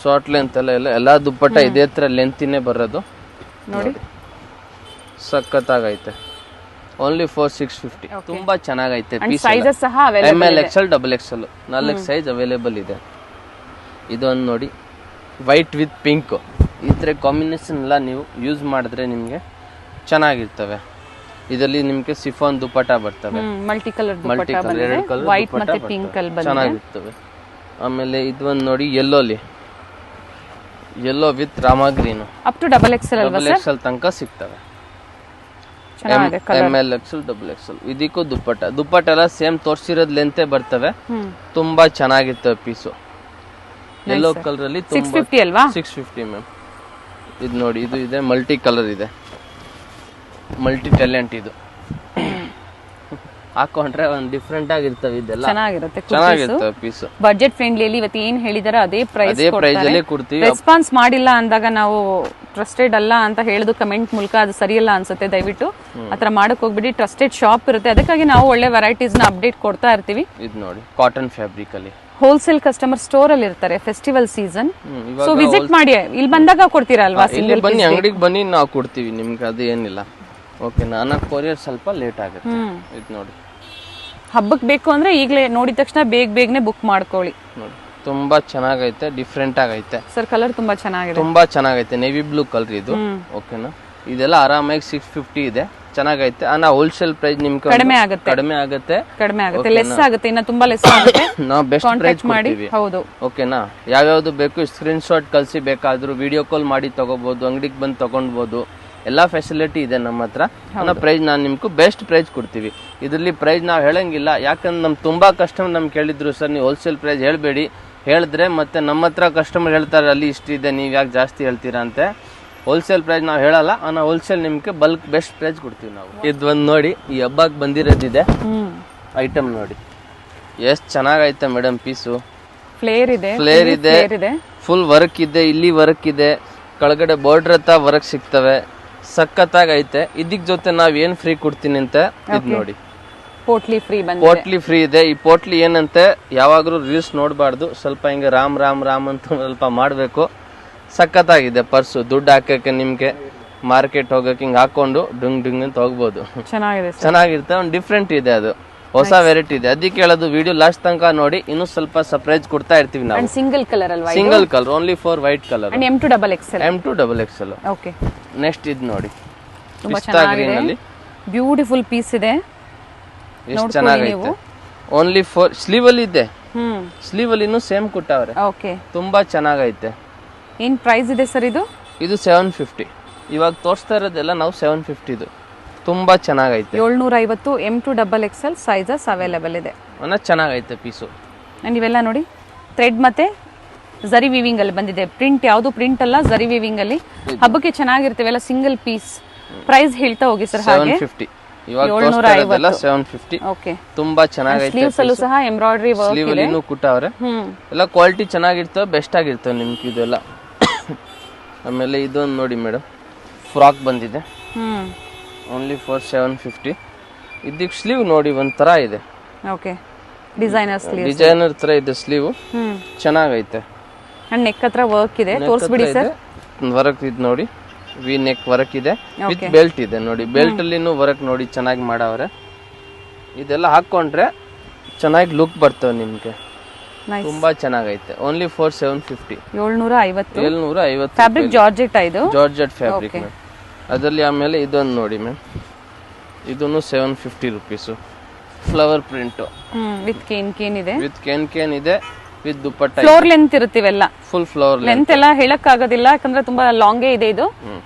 ಶಾರ್ಟ್ ಲೆಂತ್ ಎಲ್ಲ ದುಪ್ಪಟ್ಟ ಇದೇ ತರ ಲೆಂತಿನೇ ಬರೋದು
ನೋಡಿ.
ಸಖತ್ತಾಗೈತೆ. Only for 650. ತುಂಬಾ ಚೆನ್ನಾಗೈತೆ ಪೀಸ್.
ಸೈಜಸ್ ಸಹ
M L XL double XL 4 size available ಇದೆ. ಇದೊಂದು ನೋಡಿ, ವೈಟ್ ವಿತ್ ಪಿಂಕ್. ಈ ತರ ಕಾಂಬಿನೇಷನ್ ಎಲ್ಲ ನೀವು ಯೂಸ್ ಮಾಡಿದ್ರೆ ನಿಮ್ಗೆ ಚೆನ್ನಾಗಿರ್ತವೆ. ಇದರಲ್ಲಿ ನಿಮ್ಗೆ ಸಿಫಾನ್ ದುಪ್ಪಟ್ಟ ಬರ್ತವೆ,
ಮಲ್ಟಿ ಕಲರ್,
ಎರಡು ಕಲರ್
ವೈಟ್ ಮತ್ತೆ ಪಿಂಕ್ ಅಲ್ಲಿ ಬಂದಿದೆ,
ಚೆನ್ನಾಗಿರ್ತವೆ. ಆಮೇಲೆ ಇದೊಂದು ನೋಡಿ ಯೆಲ್ಲೋಲಿ, yellow with Rama green.
Up to double XL ಅಲ್ವಾ ಸರ್?
ಡಬಲ್ ಎಕ್ಸೆಲ್ ತನಕ ಸಿಗ್ತವೆ.
ಚೆನ್ನಾಗಿದೆ colour.
M L XL double XL. ಇದಕ್ಕೂ ದುಪ್ಪಟ್ಟ ಎಲ್ಲ ಸೇಮ್ ತೋರಿಸಿರೋದ್ ಲೆಂತೆ ಬರ್ತವೆ, ತುಂಬಾ ಚೆನ್ನಾಗಿರ್ತವೆ ಪೀಸು. ಯೆಲ್ಲೋ ಕಲರ್ ಅಲ್ಲಿ
650 ಅಲ್ವಾ?
650 ಮ್ಯಾಮ್. ಇದು ನೋಡಿ, ಇದು ಇದೆ ಮಲ್ಟಿ ಕಲರ್ ಇದೆ, ಮಲ್ಟಿ ಟ್ಯಾಲೆಂಟ್. ಇದು ಹಾಕೊಂಡ್ರೆ ಒಂದು ಡಿಫ್ರೆಂಟ್ ಆಗಿರ್ತವೆ. ಇದೆಲ್ಲ ಚೆನ್ನಾಗಿರ್ತವೆ ಪೀಸ್.
ಬಜೆಟ್ ಫ್ರೆಂಡ್ಲಿ ಅಲ್ಲಿ ಇವತ್ತು ಏನ್ ಹೇಳಿದಾರೆ ಅದೇ ಪ್ರೈಸ್
ಅಲ್ಲಿ ಕೊಡ್ತೀವಿ.
ರೆಸ್ಪಾನ್ಸ್ ಮಾಡಿಲ್ಲ ಅಂದಾಗ ನಾವು ಟ್ರಸ್ಟೆಡ್ ಅಲ್ಲ ಅಂತ ಹೇಳುದು ಕಮೆಂಟ್ ಮೂಲಕ ಅದು ಸರಿಯಲ್ಲ ಅನ್ಸುತ್ತೆ. ದಯವಿಟ್ಟು ಆತರ ಮಾಡಕ್ ಹೋಗ್ಬಿಡಿ. ಟ್ರಸ್ಟೆಡ್ ಶಾಪ್ ಇರುತ್ತೆ, ಅದಕ್ಕಾಗಿ ನಾವು ಒಳ್ಳೆ ವೆರೈಟೀಸ್ ನ ಅಪ್ಡೇಟ್ ಕೊಡ್ತಾ ಇರ್ತೀವಿ.
ಇದು ನೋಡಿ ಕಾಟನ್ ಫ್ಯಾಬ್ರಿಕ್ ಅಲ್ಲಿ
ಹೋಲ್ಸೇಲ್ ಕಸ್ಟಮರ್ ಸ್ಟೋರ್ ಅಲ್ಲಿ ಇರ್ತಾರೆ, ಫೆಸ್ಟಿವಲ್ ಸೀಸನ್. ಸೊ ವಿಸಿಟ್ ಮಾಡಿ, ಇಲ್ಲಿ ಬಂದಾಗ ಕೊಡ್ತೀರಾ ಅಲ್ವಾ?
ಇಲ್ಲಿ ಬನ್ನಿ, ಅಂಗಡಿಗೆ ಬನ್ನಿ, ನಾವು ಕೊಡ್ತೀವಿ ನಿಮ್ಗೆ, ಅದು ಏನಿಲ್ಲ. ಓಕೆ, ನಾನು ಕೊರಿಯರ್ ಸ್ವಲ್ಪ ಲೇಟ್ ಆಗುತ್ತೆ. ಇದು ನೋಡಿ,
ಹಬ್ಬಕ್ಕೆ ಬೇಕು ಅಂದ್ರೆ ಈಗಲೇ ನೋಡಿದ ತಕ್ಷಣ ಬೇಗನೆ ಬುಕ್ ಮಾಡ್ಕೊಳ್ಳಿ.
ನೋಡಿ, ತುಂಬಾ ಚೆನ್ನಾಗೈತೆ, ಡಿಫ್ರೆಂಟ್ ಆಗೈತೆ
ಸರ್. ಕಲರ್ ತುಂಬಾ ಚೆನ್ನಾಗಿದೆ,
ತುಂಬಾ ಚೆನ್ನಾಗೈತೆ. ನೇವಿ ಬ್ಲೂ ಕಲರ್ ಇದು. ಓಕೆನಾ? ಇದೆಲ್ಲ ಆರಾಮಾಗಿ 650 ಇದೆ, ಚೆನ್ನಾಗೈತೆ. ಹೋಲ್ಸೇಲ್ ಪ್ರೈಸ್ ನಿಮ್ಗೆ
ಕಡಿಮೆ ಆಗುತ್ತೆ
ಕಡಿಮೆ ಆಗುತ್ತೆ
ಲೆಸ್ ಆಗುತ್ತೆ, ಇನ್ನ ತುಂಬಾ ಲೆಸ್ ಆಗುತ್ತೆ.
ನಾವು ಬೆಸ್ಟ್ ಪ್ರೈಸ್
ಮಾಡಿ
ಕೊಡ್ತೀವಿ.
ಹೌದು,
ಓಕೆನಾ. ಯಾವ್ಯಾವ್ದು ಬೇಕು ಸ್ಕ್ರೀನ್ ಶಾಟ್ ಕಳಿಸಿ, ಬೇಕಾದ್ರೂ ವಿಡಿಯೋ ಕಾಲ್ ಮಾಡಿ ತಗೋಬಹುದು, ಅಂಗಡಿಗೆ ಬಂದು ತಗೊಂಡ್ಬೋದು. ಎಲ್ಲ ಫೆಸಿಲಿಟಿ ಇದೆ ನಮ್ಮ ಹತ್ರ. ಪ್ರೈಸ್ ನಾನು ನಿಮ್ಗೆ ಬೆಸ್ಟ್ ಪ್ರೈಸ್ ಕೊಡ್ತೀವಿ. ಇದರಲ್ಲಿ ಪ್ರೈಸ್ ನಾವು ಹೇಳಂಗಿಲ್ಲ, ಯಾಕಂದ್ರೆ ನಮ್ ತುಂಬಾ ಕಸ್ಟಮರ್ ನಮ್ಗೆ ಕೇಳಿದ್ರು ಸರ್ ನೀವು ಹೋಲ್ಸೇಲ್ ಪ್ರೈಸ್ ಹೇಳ್ಬೇಡಿ, ಹೇಳಿದ್ರೆ ಮತ್ತೆ ನಮ್ಮ ಹತ್ರ ಕಸ್ಟಮರ್ ಹೇಳ್ತಾರೆ ಅಲ್ಲಿ ಇಷ್ಟಿದೆ ನೀವು ಯಾಕೆ ಜಾಸ್ತಿ ಹೇಳ್ತೀರಾ ಅಂತ. ಹೋಲ್ಸೇಲ್ ಪ್ರೈಸ್ ನಾವು ಹೇಳಲ್ಲ, ಹೋಲ್ಸೇಲ್ ನಿಮ್ಗೆ ಬಲ್ಕ್ ಬೆಸ್ಟ್ ಪ್ರೈಸ್ ಕೊಡ್ತೀವಿ ನಾವು. ಇದು ಒಂದು ನೋಡಿ, ಈ ಹಬ್ಬಕ್ಕೆ ಬಂದಿರೋದಿದೆ ಐಟಮ್ ನೋಡಿ ಎಷ್ಟು ಚೆನ್ನಾಗೈತೆ ಮೇಡಮ್. ಪೀಸು ಫ್ಲೇರ್ ಇದೆ, ಫುಲ್ ವರ್ಕ್ ಇದೆ, ಇಲ್ಲಿ ವರ್ಕ್ ಇದೆ, ಕೆಳಗಡೆ ಬಾರ್ಡರ್ ಹತ್ರ ವರ್ಕ್ ಸಿಗ್ತವೆ, ಸಖತ್ತಾಗೈತೆ. ಇದಕ್ ಜೊತೆ ನಾವ್ ಏನ್ ಫ್ರೀ ಕೊಡ್ತೀನಿ ಅಂತ ಇದ್ ನೋಡಿ, ಪೋಟ್ಲಿ ಫ್ರೀ ಇದೆ. ಈ ಪೋಟ್ಲಿ ಏನಂತೆ ಯಾವಾಗ್ಲೂ ರೀಲ್ಸ್ ನೋಡ್ಬಾರ್ದು, ಸ್ವಲ್ಪ ಹಿಂಗೆ ರಾಮ್ ರಾಮ್ ರಾಮ್ ಅಂತ ಸ್ವಲ್ಪ ಮಾಡ್ಬೇಕು. ಸಖತ್ತಾಗಿದೆ ಪರ್ಸು, ದುಡ್ಡು ಹಾಕಕ್ಕೆ ನಿಮ್ಗೆ ಮಾರ್ಕೆಟ್ ಹೋಗಕ್ಕೆ ಹಿಂಗ್ ಹಾಕೊಂಡು ಡುಂಗ್ ಡುಂಗ್ ಅಂತ ಹೋಗ್ಬೋದು. ಚೆನ್ನಾಗಿರುತ್ತೆ, ಒಂದು ಡಿಫ್ರೆಂಟ್ ಇದೆ, ಅದು ಹೊಸ ವೆರೈಟಿ ಇದೆ. ಅದಕ್ಕೆ ಹೇಳೋದು ವಿಡಿಯೋ ಲಾಸ್ಟ್ ತನಕ ನೋಡಿ, ಇನ್ನೂ ಸ್ವಲ್ಪ ಸರ್ಪ್ರೈಸ್ ಕೊಡ್ತಾ ಇರ್ತೀವಿ ನಾವು.
ಸಿಂಗಲ್ ಕಲರ್ ಅಲ್ವಾ?
Single colour, only for white colour.
M2XL.
Okay, next ಇದು ನೋಡಿ,
ತುಂಬಾ ಚೆನ್ನಾಗಿದೆ, ಬ್ಯೂಟಿಫುಲ್ ಪೀಸ್ ಇದೆ,
ಎಷ್ಟು ಚೆನ್ನಾಗೈತೆ. ಓನ್ಲಿ ಫಾರ್ ಸ್ಲೀವ್ ಅಲ್ಲಿ ಇದೆ, ಸ್ಲೀವ್ ಅಲ್ಲಿ ಸೇಮ್ ಕೊಟ್ಟವ್ರೆ.
ಓಕೆ,
ತುಂಬಾ ಚೆನ್ನಾಗೈತೆ.
ಏನ್ ಪ್ರೈಸ್ ಇದೆ ಸರ್ ಇದು?
ಇದು 750. ಇವಾಗ ತೋರಿಸ್ತಾ ಇರೋದೆಲ್ಲ ನಾವು 750 ಇದು. ತುಂಬಾ ಚೆನ್ನಾಗೈತೆ.
750 M2XL ಸೈಜಸ್ ಅವೈಲೇಬಲ್ ಇದೆ.
ಚೆನ್ನಾಗೈತೆ ಪೀಸು.
ಇವೆಲ್ಲ ನೋಡಿ ಥ್ರೆಡ್ ಮತ್ತೆ ಜರಿ ವೀವಿಂಗ್ ಅಲ್ಲಿ ಬಂದಿದೆ. ಪ್ರಿಂಟ್ ಯಾವುದು ಪ್ರಿಂಟ್ ಅಲ್ಲ, ಜರಿ ವೀವಿಂಗ್ ಅಲ್ಲಿ. ಹಬ್ಬಕ್ಕೆ ಚೆನ್ನಾಗಿರ್ತವೆಲ್ಲ ಸಿಂಗಲ್ ಪೀಸ್. ಪ್ರೈಸ್ ಹೇಳ್ತಾ ಹೋಗಿ ಸರ್. ಹಾಗೆ
750. ಇವಾಗ ತೋರಿಸ್ತಾ ಇರೋದೆಲ್ಲ 750.
ಓಕೆ,
ತುಂಬಾ ಚೆನ್ನಾಗೈತೆ.
ಸ್ಲೀವ್ಸ್ ಅಲ್ಲೂ ಸಹ ಎಂಬ್ರಾಯ್ಡರಿ ವರ್ಕ್ ಇದೆ.
ಸ್ಲೀವ್ ಅಲ್ಲಿನೂ ಕುಟ್ಟವ್ರೆ. ಎಲ್ಲ ಕ್ವಾಲಿಟಿ ಚೆನ್ನಾಗಿರ್ತವೆ, ಬೆಸ್ಟ್ ಆಗಿರ್ತವೆ ನಿಮ್ಗೆ ಇದೆಲ್ಲ. ಆಮೇಲೆ ಇದೊಂದು ನೋಡಿ ಮೇಡಮ್, ಫ್ರಾಕ್ ಬಂದಿದೆ, ಓನ್ಲಿ ಫಾರ್ 750. ಇದಕ್ಕೆ ಸ್ಲೀವ್ ನೋಡಿ ಒಂಥರ ಇದೆ.
ಓಕೆ,
ಡಿಸೈನರ್ ತರ ಇದೆ ಸ್ಲೀವ್, ಚೆನ್ನಾಗೈತೆ.
ನೆಕ್ ಹತ್ರ ವರ್ಕ್ ಇದೆ, ತೋರಿಸ್ಬಿಡಿ ಸರ್.
ವರ್ಕ್ ಇದು ನೋಡಿ, ವಿ ನೆಕ್ ವರ್ಕ್ ಇದೆ, ವಿತ್ ಬೆಲ್ಟ್ ಇದೆ ನೋಡಿ. ಬೆಲ್ಟ್ ಅಲ್ಲಿನೂ ವರ್ಕ್ ನೋಡಿ ಚೆನ್ನಾಗಿ ಮಾಡವ್ರೆ. ಇದೆಲ್ಲ ಹಾಕೊಂಡ್ರೆ ಚೆನ್ನಾಗಿ ಲುಕ್ ಬರ್ತವೆ ನಿಮ್ಗೆ, ತುಂಬಾ ಚೆನ್ನಾಗೈತೆ. Only for 750. 750
ಫ್ಯಾಬ್ರಿಕ್ ಜಾರ್ಜೆಟ್, ಇದು
ಜಾರ್ಜೆಟ್ ಫ್ಯಾಬ್ರಿಕ್. ಅದರಲ್ಲಿ ಆಮೇಲೆ ಇದೊಂದು ನೋಡಿ ಮ್ಯಾಮ್, ಇದನ್ನು 750 ರುಪೀಸು. ಫ್ಲವರ್ ಪ್ರಿಂಟ್
ವಿತ್ ಕೇನ್ ಇದೆ,
ವಿತ್ ದುಪ್ಪಟ್ಟ.
ಫ್ಲೋರ್ ಲೆಂತ್ ಇರುತ್ತಿವೆಲ್ಲ,
ಫುಲ್ ಫ್ಲೋರ್
ಲೆಂತ್ ಎಲ್ಲ ಹೇಳಕ್ ಆಗೋದಿಲ್ಲ, ಯಾಕಂದ್ರೆ ತುಂಬಾ ಲಾಂಗೇ ಇದೆ ಇದು.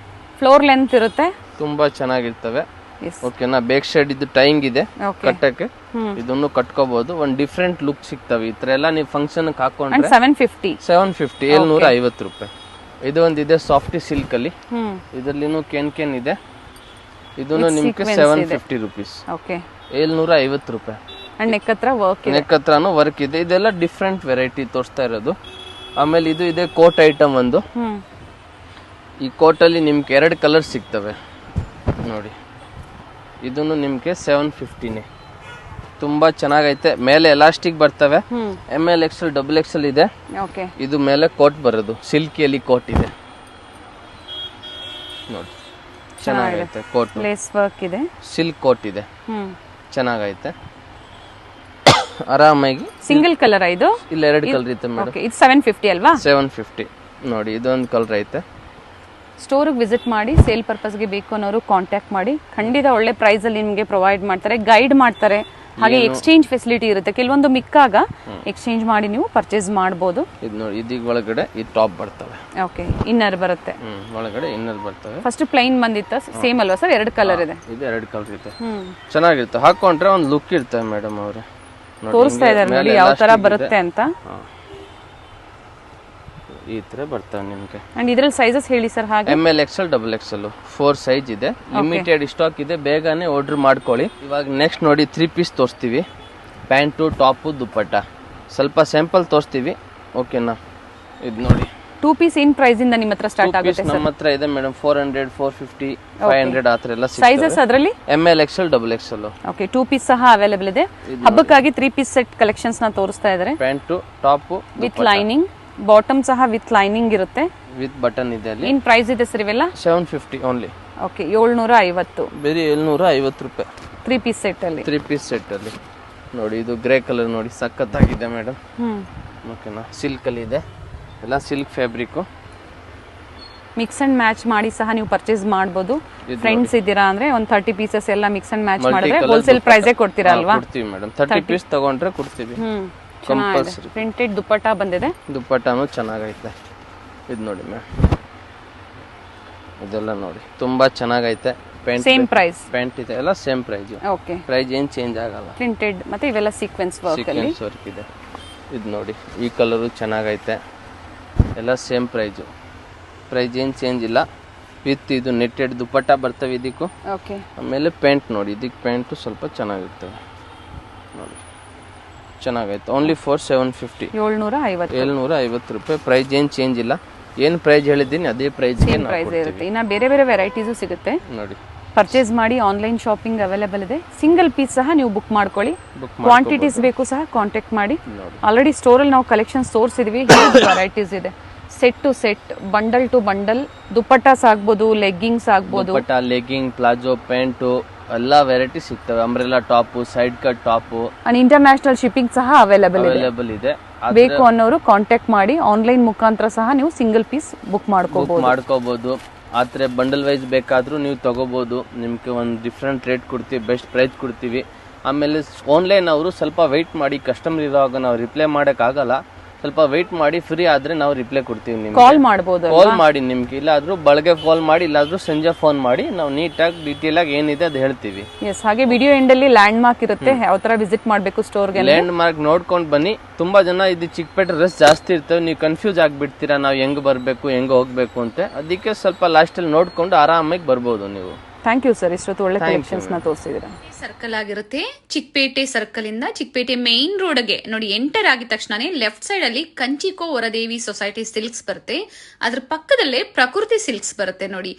ಫ್ಲೋರ್ ಲೆಂತ್ ಇರುತ್ತೆ,
ತುಂಬಾ ಚೆನ್ನಾಗಿರ್ತವೆ. ಓಕೆನಾ. ಬೇಕ್ ಸೈಡ್ ಇದು ಟೈಂಗ್ ಇದೆ ಕಟ್ಟಕ್ಕೆ, ಇದನ್ನು ಕಟ್ಕೋಬಹುದು. ಒಂದ್ ಡಿಫ್ರೆಂಟ್ ಲುಕ್ ಸಿಗ್ತವೆ ಈ ತರ ಎಲ್ಲ. ನೀವು ಫಂಕ್ಷನ್ ಹಾಕೊಂಡ್ರೆ
750.
750 ರೂಪಾಯಿ. ಇದು ಒಂದಿದೆ ಸಾಫ್ಟಿ ಸಿಲ್ಕ್ ಅಲ್ಲಿ, ಇದರಲ್ಲಿನೂ ಕೇನ್ ಇದೆ. ಇದನ್ನು ನಿಮ್ಗೆ 750 ರುಪೀಸ್. 750 ರೂಪಾಯಿ.
ನೆಕ್
ಹತ್ರನೂ ವರ್ಕ್ ಇದೆ. ಇದೆಲ್ಲ ಡಿಫ್ರೆಂಟ್ ವೆರೈಟಿ ತೋರಿಸ್ತಾ ಇರೋದು. ಆಮೇಲೆ ಇದು ಇದೆ ಕೋಟ್ ಐಟಮ್ ಒಂದು. ಈ ಕೋಟ್ ಅಲ್ಲಿ ನಿಮ್ಗೆ 2 ಕಲರ್ ಸಿಗ್ತವೆ ನೋಡಿ. ಇದನ್ನು ನಿಮ್ಗೆ 750ನೇ. ತುಂಬಾ ಚೆನ್ನಾಗೈತೆ. ಮೇಲೆ ಎಲಾಸ್ಟಿಕ್ ಬರ್ತವೆ. ML XL XXL ಇದೆ. ಇದು ಮೇಲೆ ಕೋಟ್ ಬರೋದು, ಸಿಲ್ಕಿಯಲ್ಲಿ ಕೋಟ್ ಇದೆ ನೋಡಿ, ಚೆನ್ನಾಗೈತೆ. ಕೋಟ್
ಲೇಸ್ ವರ್ಕ್ ಇದೆ,
ಸಿಲ್ಕ್ ಕೋಟ್ ಇದೆ, ಚೆನ್ನಾಗೈತೆ. ಆರಾಮಾಗಿ
ಸಿಂಗಲ್ ಕಲರ್. ಇದು
ಇಲ್ಲ 2 ಕಲರ್ ಐತೆ ಮೇಡಮ್.
ಇದು 750 ಅಲ್ವಾ?
750 ನೋಡಿ. ಇದೊಂದು ಕಲರ್ ಐತೆ.
ಸ್ಟೋರ್ಗೆ ವಿಸಿಟ್ ಮಾಡಿ, ಸೇಲ್ ಪರ್ಪಸ್ಗೆ ಬೇಕು ಅನ್ನೋರು ಕಾಂಟ್ಯಾಕ್ಟ್ ಮಾಡಿ. ಖಂಡಿತ ಒಳ್ಳೆ ಪ್ರೈಸ್ ಅಲ್ಲಿ ನಿಮಗೆ ಪ್ರೊವೈಡ್ ಮಾಡ್ತಾರೆ, ಗೈಡ್ ಮಾಡ್ತಾರೆ. ಹಾಗೆ ಎಕ್ಸ್ಚೇಂಜ್ ಫೆಸಿಲಿಟಿ ಇರುತ್ತೆ, ಕೆಲವೊಂದು ಮಿಕ್ಕಾಗ ಎಕ್ಸ್ಚೇಂಜ್ ಮಾಡಿ ನೀವು ಪರ್ಚೇಸ್ ಮಾಡಬಹುದು.
ಇದು ನೋಡಿ, ಇದೀಗ ಒಳಗಡೆ ಈ ಟಾಪ್ ಬರ್ತವೆ.
ಓಕೆ, ಇನ್ನರ್ ಬರುತ್ತೆ,
ಒಳಗಡೆ ಇನ್ನರ್ ಬರ್ತವೆ.
ಫಸ್ಟ್ ಪ್ಲೈನ್ ಬಂದಿತ್ತ ಸೇಮ್ ಅಲ್ವಾ ಸರ್? 2 ಕಲರ್ ಇದೆ.
ಇದು 2 ಕಲರ್ ಇದೆ, ಚೆನ್ನಾಗಿರುತ್ತೆ. ಹಾಕೊಂಡ್ರೆ ಒಂದು ಲುಕ್ ಇರ್ತವೆ ಮೇಡಮ್. ಅವರೇ
ತೋರಿಸ್ತಾ ಇದ್ದಾರೆ ನೋಡಿ ಯಾವ ತರ ಬರುತ್ತೆ ಅಂತ.
ಈ ತರ ಬರ್ತವೆ ನಿಮ್ಗೆ.
ಅಂಡ್ ಇದ್ರಲ್ಲಿ ಸೈಜಸ್ ಹೇಳಿ ಸರ್. ಹಾಗೆ
ML XL XXL 4 ಸೈಜ್ ಇದೆ. ಲಿಮಿಟೆಡ್ ಸ್ಟಾಕ್ ಇದೆ, ಬೇಗನೆ ಆರ್ಡರ್ ಮಾಡ್ಕೊಳ್ಳಿ. ಇವಾಗ ನೆಕ್ಸ್ಟ್ ನೋಡಿ 3 ಪೀಸ್ ತೋರಿಸ್ತೀವಿ. ಪ್ಯಾಂಟು, ಟಾಪು, ದುಪ್ಪಟ್ಟ. ಸ್ವಲ್ಪ ಸ್ಯಾಂಪಲ್ ತೋರಿಸ್ತೀವಿ, ಓಕೆನಾ. ಇದು ನೋಡಿ
2 ಪೀಸ್ ಇನ್ ಪ್ರೈಸ್ ಇಂದ ನಿಮ್ಮ ಹತ್ರ ಸ್ಟಾರ್ಟ್ ಆಗುತ್ತೆ ಸರ್?
ನಮ್ಮ ಹತ್ರ ಇದೆ ಮೇಡಮ್ 400, 450, 500 ಆ ತರ ಎಲ್ಲ ಸಿಗ್ತವೆ.
ಸೈಜಸ್ ಅದರಲ್ಲಿ
ML XL XXL.
Okay, 2 piece ಸಹ ಅವೈಲೇಬಲ್ ಇದೆ. ಹಬ್ಬಕ್ಕಾಗಿ 3 ಪೀಸ್ ಸೆಟ್ ಕಲೆಕ್ಷನ್ಸ್ ನ ತೋರಿಸ್ತಾ ಇದ್ದಾರೆ.
Pant, top
with lining, bottom ಸಹ ವಿತ್ ಲೈನಿಂಗ್ ಇರುತ್ತೆ,
ವಿತ್ ಬಟನ್ ಇದೆ. ಅಲ್ಲಿ
ಏನ್ ಪ್ರೈಸ್ ಇದೆ ಸರ್ ಇವೆಲ್ಲ?
750 ಓನ್ಲಿ.
ಓಕೆ, 750.
ಬೇರೆ 750 ರೂಪಾಯಿ
3 ಪೀಸ್ ಸೆಟ್ ಅಲ್ಲಿ.
3 ಪೀಸ್ ಸೆಟ್ ಅಲ್ಲಿ ನೋಡಿ. ಇದು ಗ್ರೇ ಕಲರ್ ನೋಡಿ, ಸಖತ್ತಾಗಿದೆ ಮೇಡಮ್. ಓಕೆನಾ. ಸಿಲ್ಕ್ ಅಲ್ಲಿ ಇದೆ, ಎಲ್ಲ silk fabric.
Mix and match ಮಾಡಿ ಸಹ ನೀವು ಪರ್ಚೇಸ್ ಮಾಡಬಹುದು. ಫ್ರೆಂಡ್ಸ್ ಇದ್ದೀರಾ ಅಂದ್ರೆ ಒಂದು 30 ಪೀಸಸ್ ಎಲ್ಲ ಮಿಕ್ಸ್ ಅಂಡ್ ಮ್ಯಾಚ್ ಮಾಡಿದ್ರೆ ಹೋಲ್ಸೇಲ್ ಪ್ರೈಸೇ ಕೊಡ್ತೀರಾ ಅಲ್ವಾ?
ಕೊಡ್ತೀವಿ ಮೇಡಮ್, 30 ಪೀಸ್ ತಗೊಂಡ್ರೆ ಕೊಡ್ತೀವಿ. ಕಂಪಲ್ಸರಿ.
ಪ್ರಿಂಟೆಡ್ ದುಪ್ಪಟ್ಟ ಬಂದಿದೆ,
ದುಪ್ಪಟ್ಟನು ಚೆನ್ನಾಗೈತೆ. ಇದು ನೋಡಿ ಮ್ಯಾಮ್, ಇದೆಲ್ಲ ನೋಡಿ ತುಂಬಾ ಚೆನ್ನಾಗೈತೆ.
ಸೇಮ್ ಪ್ರೈಸ್,
ಪ್ಯಾಂಟ್ ಇದೆ ಎಲ್ಲ ಸೇಮ್ ಪ್ರೈಸ್.
ಓಕೆ,
ಪ್ರೈಸ್ ಏನ್ ಚೇಂಜ್ ಆಗಲ್ಲ.
ಪ್ರಿಂಟೆಡ್ ಮತ್ತೆ ಇವೆಲ್ಲ ಸೀಕ್ವೆನ್ಸ್ ವರ್ಕ್ ಅಲ್ಲಿ
ವರ್ಕ್ ಇದೆ. ಇದು ನೋಡಿ, ಈ ಕಲರು ಚೆನ್ನಾಗೈತೆ, ಎಲ್ಲ ಸೇಮ್ ಪ್ರೈಸು, ಪ್ರೈಸ್ ಏನು ಚೇಂಜ್ ಇಲ್ಲ. ವಿತ್ ಇದು ನೆಟ್ಟೆಡ್ ದುಪ್ಪಟ್ಟ ಬರ್ತವೆ ಇದಕ್ಕೂ.
ಓಕೆ,
ಆಮೇಲೆ ಪ್ಯಾಂಟ್ ನೋಡಿ, ಇದಕ್ಕೆ ಪ್ಯಾಂಟು ಸ್ವಲ್ಪ ಚೆನ್ನಾಗಿರ್ತವೆ ನೋಡಿ, ಚೆನ್ನಾಗೈತೆ. ಓನ್ಲಿ ಫಾರ್ 750, 750 ರೂಪಾಯಿ. ಪ್ರೈಸ್ ಏನು ಚೇಂಜ್ ಇಲ್ಲ, ಏನು ಪ್ರೈಸ್ ಹೇಳಿದ್ದೀನಿ ಅದೇ ಪ್ರೈಸ್ಗೆ
ಪ್ರೈಸ್ ಇರುತ್ತೆ. ಇನ್ನ ಬೇರೆ ಬೇರೆ ವೆರೈಟೀಸು ಸಿಗುತ್ತೆ
ನೋಡಿ.
ಪರ್ಚೇಸ್ ಮಾಡಿ, ಆನ್ಲೈನ್ ಶಾಪಿಂಗ್ ಅವೈಲೇಬಲ್ ಇದೆ. ಸಿಂಗಲ್ ಪೀಸ್ ಸಹ ನೀವು ಬುಕ್ ಮಾಡ್ಕೊಳ್ಳಿ. ಕ್ವಾಂಟಿಟೀಸ್ ಬೇಕು ಸಹ ಕಾಂಟ್ಯಾಕ್ಟ್ ಮಾಡಿ. ಆಲ್ರೆಡಿ ಸ್ಟೋರಲ್ಲಿ ನಾವು ಕಲೆಕ್ಷನ್ಸ್ ತೋರಿಸಿದ್ವಿ, ವೆರೈಟೀಸ್ ಇದೆ. Set to set, bundle to bundle, dupattas ಆಗ್ಬೋದು, ಲೆಗ್ಗಿಂಗ್ಸ್ ಆಗ್ಬೋದು,
ದುಪ್ಪಟ್ಟ, ಲೆಗ್ಗಿಂಗ್, ಪ್ಲಾಜೋ, ಪ್ಯಾಂಟು ಎಲ್ಲ ವೆರೈಟಿ ಸಿಗ್ತವೆ. Umbrella top, side cut top,
international shipping ಸಹ ಅವೈಲೇಬಲ್
ಇದೆ.
ಬೇಕು ಅನ್ನೋರು ಕಾಂಟ್ಯಾಕ್ಟ್ ಮಾಡಿ. ಆನ್ಲೈನ್ ಮುಖಾಂತರ ಸಹ ನೀವು ಸಿಂಗಲ್ ಪೀಸ್ ಬುಕ್
ಮಾಡ್ಕೋಬಹುದು. ಆದ್ರೆ ಬಂಡಲ್ ವೈಸ್ ಬೇಕಾದ್ರೂ ನೀವು ತಗೋಬಹುದು. ನಿಮ್ಗೆ ಒಂದು ಡಿಫ್ರೆಂಟ್ ರೇಟ್ ಕೊಡ್ತೀವಿ, ಬೆಸ್ಟ್ ಪ್ರೈಸ್ ಕೊಡ್ತೀವಿ. ಆಮೇಲೆ ಆನ್ಲೈನ್ ಅವರು ಸ್ವಲ್ಪ ವೆಯ್ಟ್ ಮಾಡಿ, ಕಸ್ಟಮರ್ ಇರುವಾಗ ನಾವು ರಿಪ್ಲೈ ಆಗಲ್ಲ, ಸ್ವಲ್ಪ ವೆಯ್ಟ್ ಮಾಡಿ. ಫ್ರೀ ಆದ್ರೆ ನಾವು ರಿಪ್ಲೈ ಕೊಡ್ತೀವಿ. ನಿಮ್ಗೆ
ಕಾಲ್ ಮಾಡಬಹುದು,
ಕಾಲ್ ಮಾಡಿ ನಿಮ್ಗೆ, ಇಲ್ಲಾದ್ರೂ ಬೆಳಗ್ಗೆ ಕಾಲ್ ಮಾಡಿ, ಇಲ್ಲಾದ್ರೂ ಸಂಜೆ ಫೋನ್ ಮಾಡಿ, ನಾವು ನೀಟಾಗಿ ಡೀಟೇಲ್ ಆಗಿ ಏನಿದೆ ಅದು ಹೇಳ್ತೀವಿ.
ಎಸ್, ಹಾಗೆ ವಿಡಿಯೋ ಎಂಡ್ ಅಲ್ಲಿ ಲ್ಯಾಂಡ್ ಮಾರ್ಕ್ ಇರುತ್ತೆ, ಯಾವ ತರ ವಿಸಿಟ್ ಮಾಡಬೇಕು ಸ್ಟೋರ್ಗೆ.
ಲ್ಯಾಂಡ್ ಮಾರ್ಕ್ ನೋಡ್ಕೊಂಡು ಬನ್ನಿ. ತುಂಬಾ ಜನ ಇದು ಚಿಕ್ಕಪೇಟೆ ರಶ್ ಜಾಸ್ತಿ ಇರ್ತವೆ, ನೀವು ಕನ್ಫ್ಯೂಸ್ ಆಗ್ಬಿಡ್ತೀರಾ ನಾವು ಹೆಂಗ್ ಬರ್ಬೇಕು ಹೆಂಗ್ ಹೋಗ್ಬೇಕು ಅಂತ. ಅದಕ್ಕೆ ಸ್ವಲ್ಪ ಲಾಸ್ಟ್ ಅಲ್ಲಿ ನೋಡ್ಕೊಂಡು ಆರಾಮಾಗಿ ಬರ್ಬೋದು ನೀವು.
ಥ್ಯಾಂಕ್ ಯು ಸರ್, ಇಷ್ಟೊತ್ತು ಒಳ್ಳೆ ಕಲೆಕ್ಷನ್ಸ್ ನ ತೋರಿಸಿದ್ದೀರಾ.
ಸರ್ಕಲ್ ಆಗಿರುತ್ತೆ, ಚಿಕ್ಕಪೇಟೆ ಸರ್ಕಲ್ ಇಂದ ಚಿಕ್ಕಪೇಟೆ ಮೇನ್ ರೋಡ್ಗೆ ನೋಡಿ ಎಂಟರ್ ಆಗಿದ ತಕ್ಷಣ ಲೆಫ್ಟ್ ಸೈಡ್ ಅಲ್ಲಿ ಕಂಚಿಕೋ ವರದೇವಿ ಸೊಸೈಟಿ ಸಿಲ್ಕ್ಸ್ ಬರುತ್ತೆ. ಅದ್ರ ಪಕ್ಕದಲ್ಲೇ ಪ್ರಕೃತಿ ಸಿಲ್ಕ್ಸ್ ಬರುತ್ತೆ ನೋಡಿ.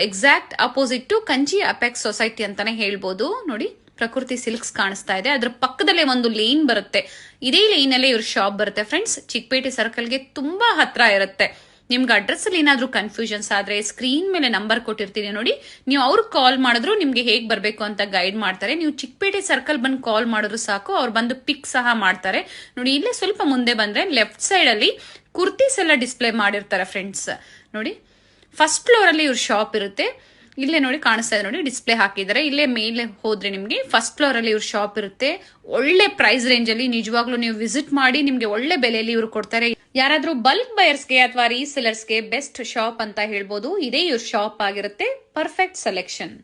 Exact opposite to Kanchi apex society ಅಂತಾನೆ ಹೇಳ್ಬೋದು. ನೋಡಿ, ಪ್ರಕೃತಿ ಸಿಲ್ಕ್ಸ್ ಕಾಣಿಸ್ತಾ ಇದೆ. ಅದ್ರ ಪಕ್ಕದಲ್ಲೇ ಒಂದು ಲೇನ್ ಬರುತ್ತೆ. ಇದೇ ಲೈನ್ ಅಲ್ಲೇ ಇವ್ರ ಶಾಪ್ ಬರುತ್ತೆ ಫ್ರೆಂಡ್ಸ್. ಚಿಕ್ಕಪೇಟೆ ಸರ್ಕಲ್ಗೆ ತುಂಬಾ ಹತ್ರ ಇರುತ್ತೆ. ನಿಮ್ಗೆ ಅಡ್ರೆಸ್ ಅಲ್ಲಿ ಏನಾದ್ರೂ ಕನ್ಫ್ಯೂಷನ್ಸ್ ಆದ್ರೆ ಸ್ಕ್ರೀನ್ ಮೇಲೆ ನಂಬರ್ ಕೊಟ್ಟಿರ್ತೀನಿ ನೋಡಿ, ನೀವು ಅವ್ರಿಗೆ ಕಾಲ್ ಮಾಡಿದ್ರು ನಿಮ್ಗೆ ಹೇಗ್ ಬರ್ಬೇಕು ಅಂತ ಗೈಡ್ ಮಾಡ್ತಾರೆ. ನೀವು ಚಿಕ್ಕಪೇಟೆ ಸರ್ಕಲ್ ಬಂದು ಕಾಲ್ ಮಾಡಿದ್ರು ಸಾಕು, ಅವ್ರು ಬಂದು ಪಿಕ್ ಸಹ ಮಾಡ್ತಾರೆ. ನೋಡಿ, ಇಲ್ಲೇ ಸ್ವಲ್ಪ ಮುಂದೆ ಬಂದ್ರೆ ಲೆಫ್ಟ್ ಸೈಡ್ ಅಲ್ಲಿ ಕುರ್ತೀಸ್ ಎಲ್ಲ ಡಿಸ್ಪ್ಲೇ ಮಾಡಿರ್ತಾರೆ ಫ್ರೆಂಡ್ಸ್. ನೋಡಿ, ಫಸ್ಟ್ ಫ್ಲೋರ್ ಅಲ್ಲಿ ಇವ್ರ ಶಾಪ್ ಇರುತ್ತೆ. ಇಲ್ಲೇ ನೋಡಿ ಕಾಣಿಸ್ತಾ ಇದೆ, ನೋಡಿ ಡಿಸ್ಪ್ಲೇ ಹಾಕಿದ್ದಾರೆ. ಇಲ್ಲೇ ಮೇಲೆ ಹೋದ್ರೆ ನಿಮ್ಗೆ ಫಸ್ಟ್ ಫ್ಲೋರ್ ಅಲ್ಲಿ ಇವ್ರ ಶಾಪ್ ಇರುತ್ತೆ. ಒಳ್ಳೆ ಪ್ರೈಸ್ ರೇಂಜ್ ಅಲ್ಲಿ ನಿಜವಾಗ್ಲೂ ನೀವು ವಿಸಿಟ್ ಮಾಡಿ, ನಿಮ್ಗೆ ಒಳ್ಳೆ ಬೆಲೆಯಲ್ಲಿ ಇವ್ರು ಕೊಡ್ತಾರೆ. ಯಾರಾದ್ರೂ ಬಲ್ಕ್ ಬಯರ್ಸ್ಗೆ ಅಥವಾ ರೀಸೆಲರ್ಸ್ಗೆ ಬೆಸ್ಟ್ ಶಾಪ್ ಅಂತ ಹೇಳ್ಬೋದು. ಇದೇ ಇವ್ರ ಶಾಪ್ ಆಗಿರುತ್ತೆ. Perfect selection.